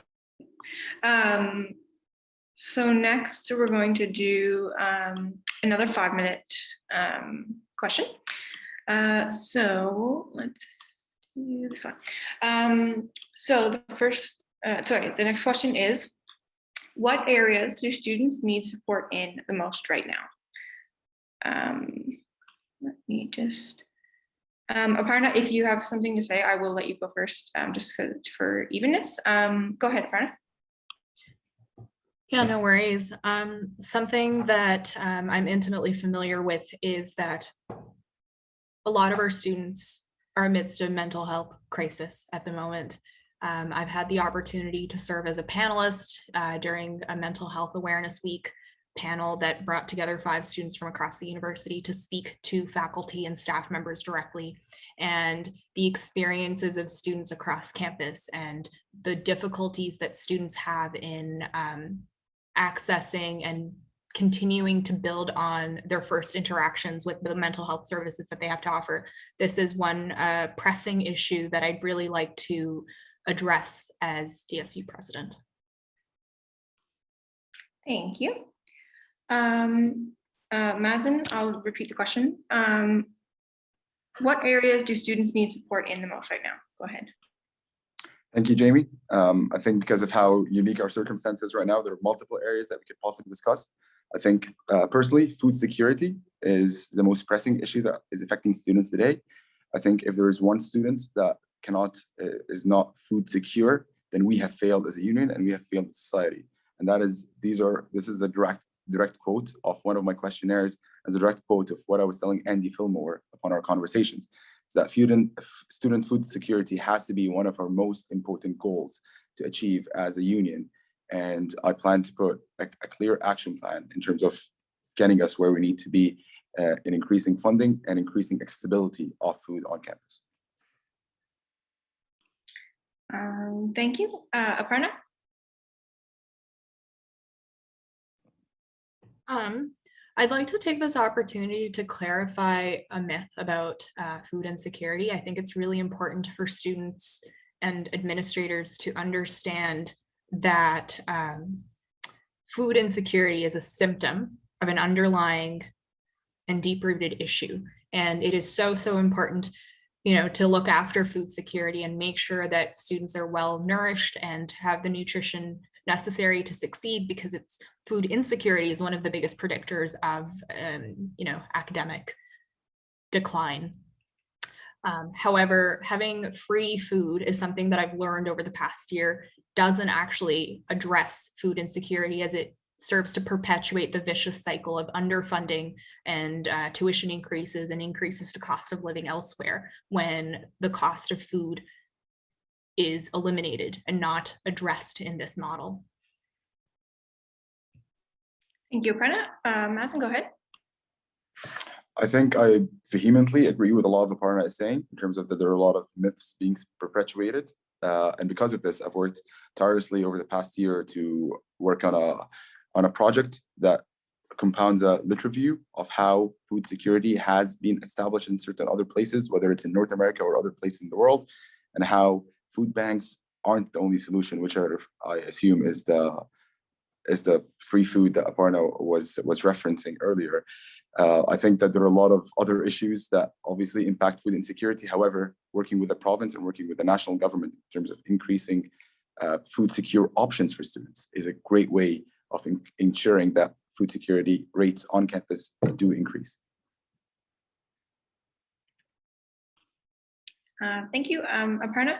So next we're going to do another 5-minute question. So let's do this one. So the next question is, what areas do students need support in the most right now? Let me just, Aparna, if you have something to say, I will let you go first, just because it's for evenness. Go ahead, Aparna. Yeah, no worries. Something that I'm intimately familiar with is that a lot of our students are amidst a mental health crisis at the moment. I've had the opportunity to serve as a panelist during a mental health awareness week panel that brought together 5 students from across the university to speak to faculty and staff members directly, and the experiences of students across campus and the difficulties that students have in accessing and continuing to build on their first interactions with the mental health services that they have to offer. This is one pressing issue that I'd really like to address as DSU president. Thank you. Mazen, I'll repeat the question. What areas do students need support in the most right now? Go ahead. Thank you, Jamie. I think because of how unique our circumstances right now, there are multiple areas that we could possibly discuss. I think personally, food security is the most pressing issue that is affecting students today. I think if there is one student that is not food secure, then we have failed as a union and we have failed as a society. And this is the direct quote of one of my questionnaires, as a direct quote of what I was telling Andy Fillmore upon our conversations, is that student food security has to be one of our most important goals to achieve as a union. And I plan to put a clear action plan in terms of getting us where we need to be in increasing funding and increasing accessibility of food on campus. Thank you. Aparna? I'd like to take this opportunity to clarify a myth about food insecurity. I think it's really important for students and administrators to understand that food insecurity is a symptom of an underlying and deep-rooted issue. And it is so important, to look after food security and make sure that students are well nourished and have the nutrition necessary to succeed, because food insecurity is one of the biggest predictors of academic decline. However, having free food is something that I've learned over the past year doesn't actually address food insecurity, as it serves to perpetuate the vicious cycle of underfunding and tuition increases and increases to cost of living elsewhere, when the cost of food is eliminated and not addressed in this model. Thank you, Aparna. Mazen, go ahead. I think I vehemently agree with a lot of Aparna is saying, in terms of that there are a lot of myths being perpetuated. And because of this, I've worked tirelessly over the past year to work on a project that compounds a lit review of how food security has been established in certain other places, whether it's in North America or other places in the world, and how food banks aren't the only solution, which I assume is the free food that Aparna was referencing earlier. I think that there are a lot of other issues that obviously impact food insecurity. However, working with the province and working with the national government in terms of increasing food secure options for students is a great way of ensuring that food security rates on campus do increase. Thank you. Aparna?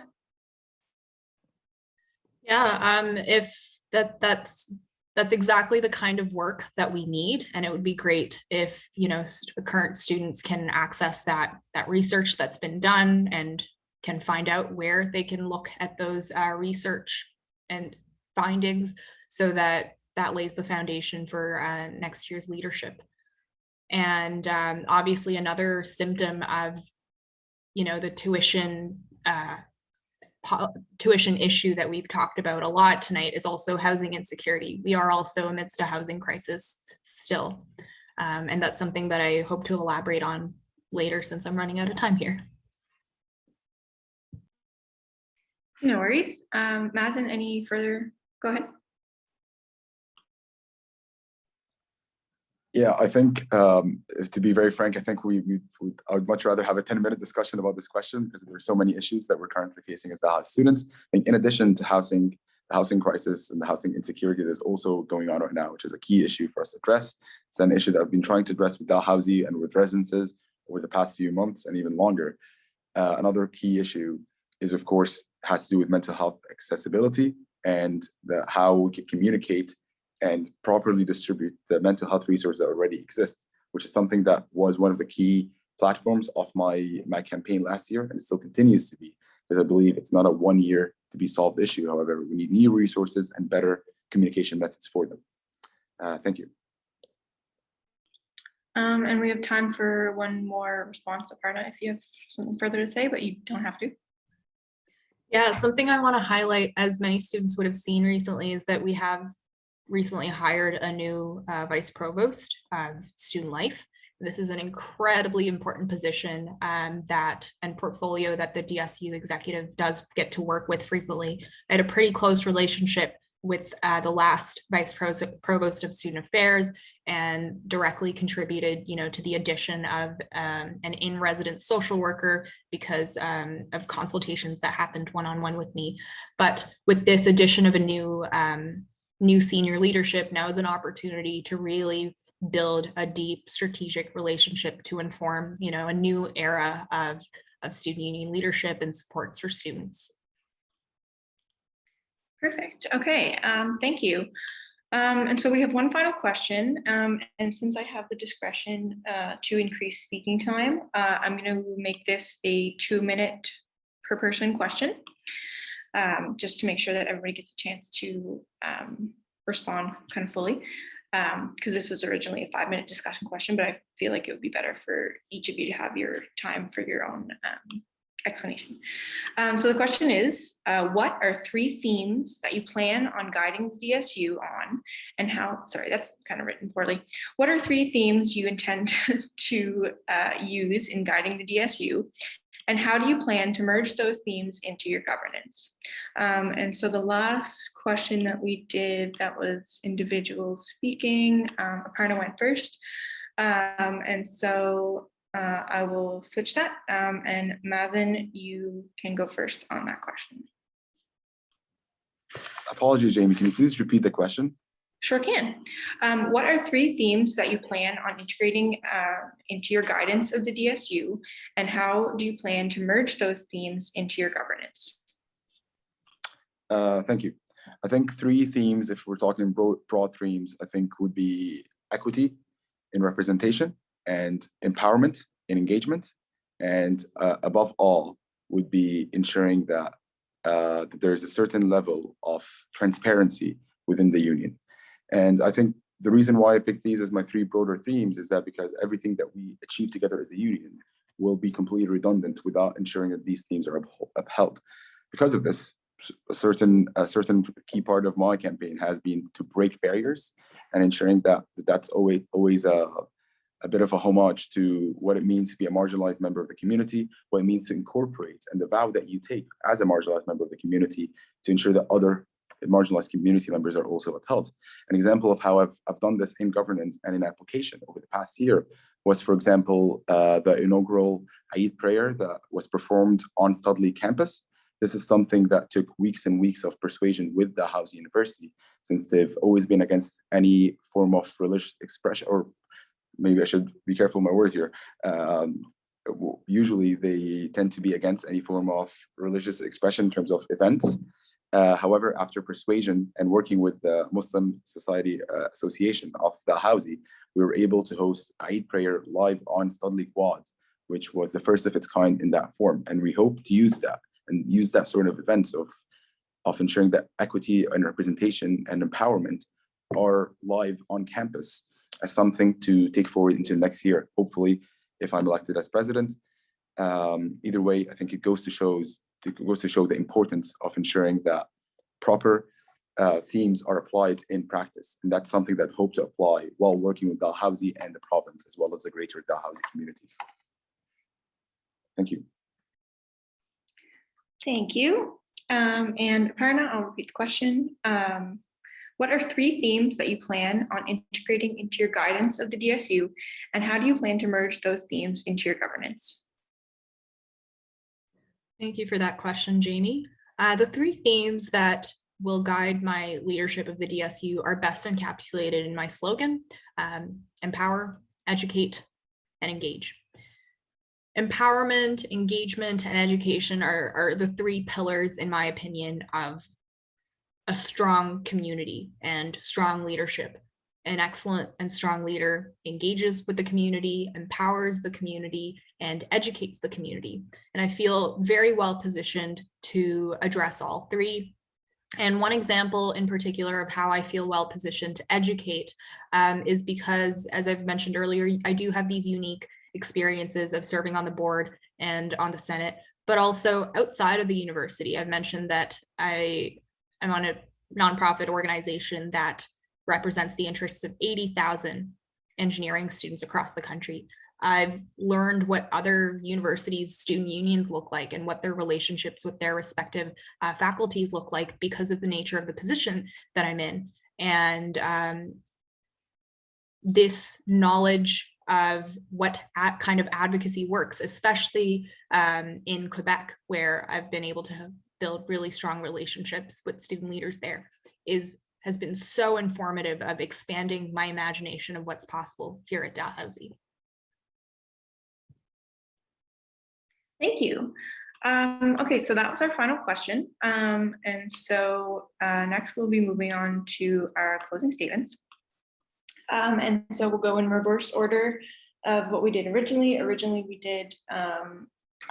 Yeah, if that's exactly the kind of work that we need, and it would be great if current students can access that research that's been done and can find out where they can look at those research and findings, so that lays the foundation for next year's leadership. And obviously another symptom of the tuition issue that we've talked about a lot tonight is also housing insecurity. We are also amidst a housing crisis still. And that's something that I hope to elaborate on later, since I'm running out of time here. No worries. Mazen, any further? Go ahead. Yeah, I think to be very frank, I think I would much rather have a 10-minute discussion about this question, because there are so many issues that we're currently facing as Dalhousie students. I think in addition to the housing crisis and the housing insecurity that's also going on right now, which is a key issue for us to address. It's an issue that I've been trying to address with Dalhousie and with residences over the past few months and even longer. Another key issue is, of course, has to do with mental health accessibility and how we can communicate and properly distribute the mental health resources that already exist, which is something that was one of the key platforms of my campaign last year, and it still continues to be, because I believe it's not a 1 year to be solved issue. However, we need new resources and better communication methods for them. Thank you. And we have time for one more response, Aparna, if you have something further to say, but you don't have to. Yeah, something I want to highlight, as many students would have seen recently, is that we have recently hired a new vice provost of student life. This is an incredibly important position and portfolio that the DSU executive does get to work with frequently. I had a pretty close relationship with the last vice provost of student affairs, and directly contributed, to the addition of an in-resident social worker because of consultations that happened one-on-one with me. But with this addition of a new senior leadership, now is an opportunity to really build a deep strategic relationship to inform, a new era of student union leadership and supports for students. Perfect. Okay, thank you. And so we have one final question. And since I have the discretion to increase speaking time, I'm going to make this a 2-minute per person question, just to make sure that everybody gets a chance to respond kind of fully. Because this was originally a 5-minute discussion question, but I feel like it would be better for each of you to have your time for your own explanation. So the question is, what are 3 themes that you plan on guiding the DSU on, and how, sorry, that's kind of written poorly. What are 3 themes you intend to use in guiding the DSU, and how do you plan to merge those themes into your governance? And so the last question that we did, that was individual speaking, Aparna went first. And so I will switch that. And Mazen, you can go first on that question. Apologies, Jamie. Can you please repeat the question? Sure can. What are 3 themes that you plan on integrating into your guidance of the DSU, and how do you plan to merge those themes into your governance? Thank you. I think 3 themes, if we're talking broad themes, I think would be equity in representation and empowerment in engagement, and above all would be ensuring that there is a certain level of transparency within the union. And I think the reason why I picked these as my 3 broader themes is that because everything that we achieve together as a union will be completely redundant without ensuring that these themes are upheld. Because of this, a certain key part of my campaign has been to break barriers and ensuring that that's always a bit of a homage to what it means to be a marginalized member of the community, what it means to incorporate, and the vow that you take as a marginalized member of the community to ensure that other marginalized community members are also upheld. An example of how I've done this in governance and in application over the past year was, for example, the inaugural Eid prayer that was performed on Studley campus. This is something that took weeks and weeks of persuasion with Dalhousie University, since they've always been against any form of religious expression, or maybe I should be careful with my words here. Usually they tend to be against any form of religious expression in terms of events. However, after persuasion and working with the Muslim Society Association of Dalhousie, we were able to host Eid prayer live on Studley Quad, which was the first of its kind in that form. And we hope to use that and use that sort of events of ensuring that equity and representation and empowerment are live on campus as something to take forward into next year, hopefully, if I'm elected as president. Either way, I think it goes to show the importance of ensuring that proper themes are applied in practice. And that's something that I hope to apply while working with Dalhousie and the province, as well as the greater Dalhousie communities. Thank you. Thank you. And Aparna, I'll repeat the question. What are 3 themes that you plan on integrating into your guidance of the DSU, and how do you plan to merge those themes into your governance? Thank you for that question, Jamie. The 3 themes that will guide my leadership of the DSU are best encapsulated in my slogan: empower, educate, and engage. Empowerment, engagement, and education are the 3 pillars, in my opinion, of a strong community and strong leadership. An excellent and strong leader engages with the community, empowers the community, and educates the community. And I feel very well positioned to address all 3. And one example in particular of how I feel well positioned to educate is because, as I've mentioned earlier, I do have these unique experiences of serving on the board and on the Senate, but also outside of the university. I've mentioned that I am on a nonprofit organization that represents the interests of 80,000 engineering students across the country. I've learned what other universities' student unions look like and what their relationships with their respective faculties look like because of the nature of the position that I'm in. And this knowledge of what kind of advocacy works, especially in Quebec, where I've been able to build really strong relationships with student leaders there, has been so informative of expanding my imagination of what's possible here at Dalhousie. Thank you. Okay, so that was our final question. And so next we'll be moving on to our closing statements. And so we'll go in reverse order of what we did originally. Originally, we did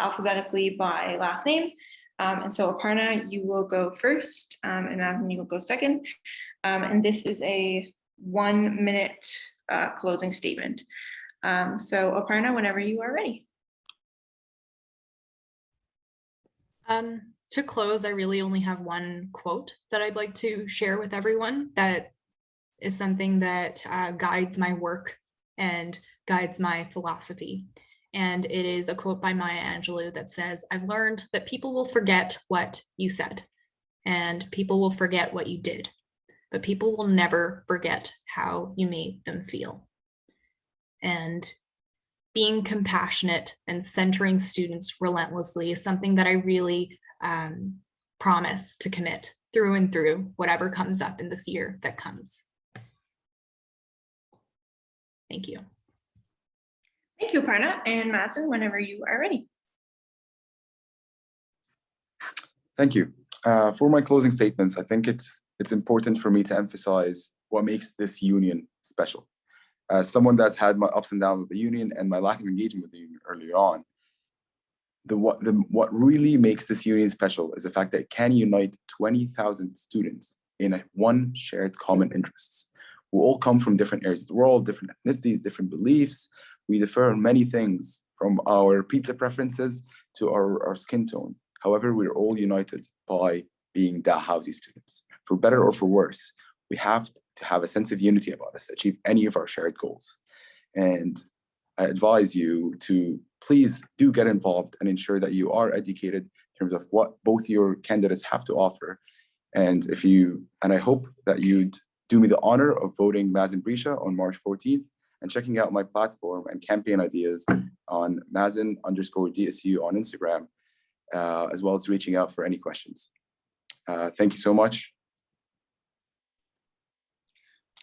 alphabetically by last name. And so Aparna, you will go first, and Mazen, you will go second. And this is a 1 minute closing statement. So Aparna, whenever you are ready. To close, I really only have one quote that I'd like to share with everyone that is something that guides my work and guides my philosophy. And it is a quote by Maya Angelou that says, "I've learned that people will forget what you said and people will forget what you did, but people will never forget how you made them feel." And being compassionate and centering students relentlessly is something that I really promise to commit through and through whatever comes up in this year that comes. Thank you. Thank you, Aparna. And Mazen, whenever you are ready. Thank you. For my closing statements, I think it's important for me to emphasize what makes this union special. As someone that's had my ups and downs with the union and my lack of engagement with the union earlier on, what really makes this union special is the fact that it can unite 20,000 students in one shared common interests. We all come from different areas of the world, different ethnicities, different beliefs. We differ on many things, from our pizza preferences to our skin tone. However, we're all united by being Dalhousie students. For better or for worse, we have to have a sense of unity about us to achieve any of our shared goals. And I advise you to please do get involved and ensure that you are educated in terms of what both your candidates have to offer. And I hope that you'd do me the honor of voting Mazen Brisha on March 14th and checking out my platform and campaign ideas on Mazen_DSU on Instagram, as well as reaching out for any questions. Thank you so much.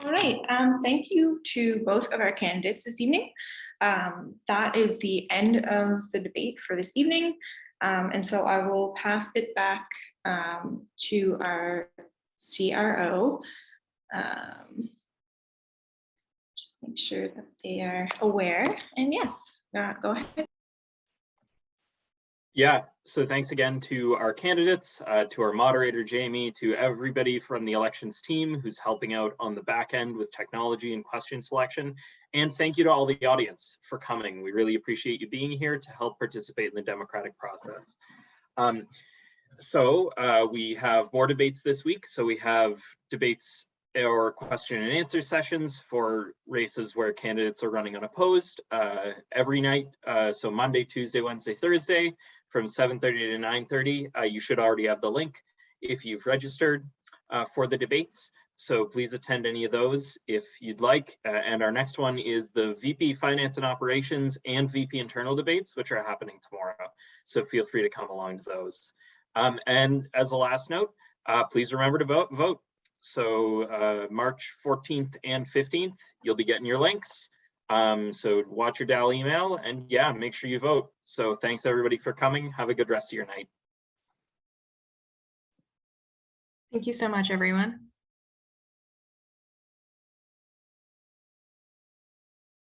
All right, thank you to both of our candidates this evening. That is the end of the debate for this evening. And so I will pass it back to our CRO. Just make sure that they are aware. And yes, go ahead. Yeah, so thanks again to our candidates, to our moderator, Jamie, to everybody from the elections team who's helping out on the back end with technology and question selection. And thank you to all the audience for coming. We really appreciate you being here to help participate in the democratic process. We have more debates this week. So we have debates or question and answer sessions for races where candidates are running unopposed every night. So Monday, Tuesday, Wednesday, Thursday, from 7:30 to 9:30. You should already have the link if you've registered for the debates. So please attend any of those if you'd like. And our next one is the VP Finance and Operations and VP Internal debates, which are happening tomorrow. So feel free to come along to those. And as a last note, please remember to vote. So March 14th and 15th, you'll be getting your links. So watch your DAL email and yeah, make sure you vote. So thanks everybody for coming. Have a good rest of your night. Thank you so much, everyone.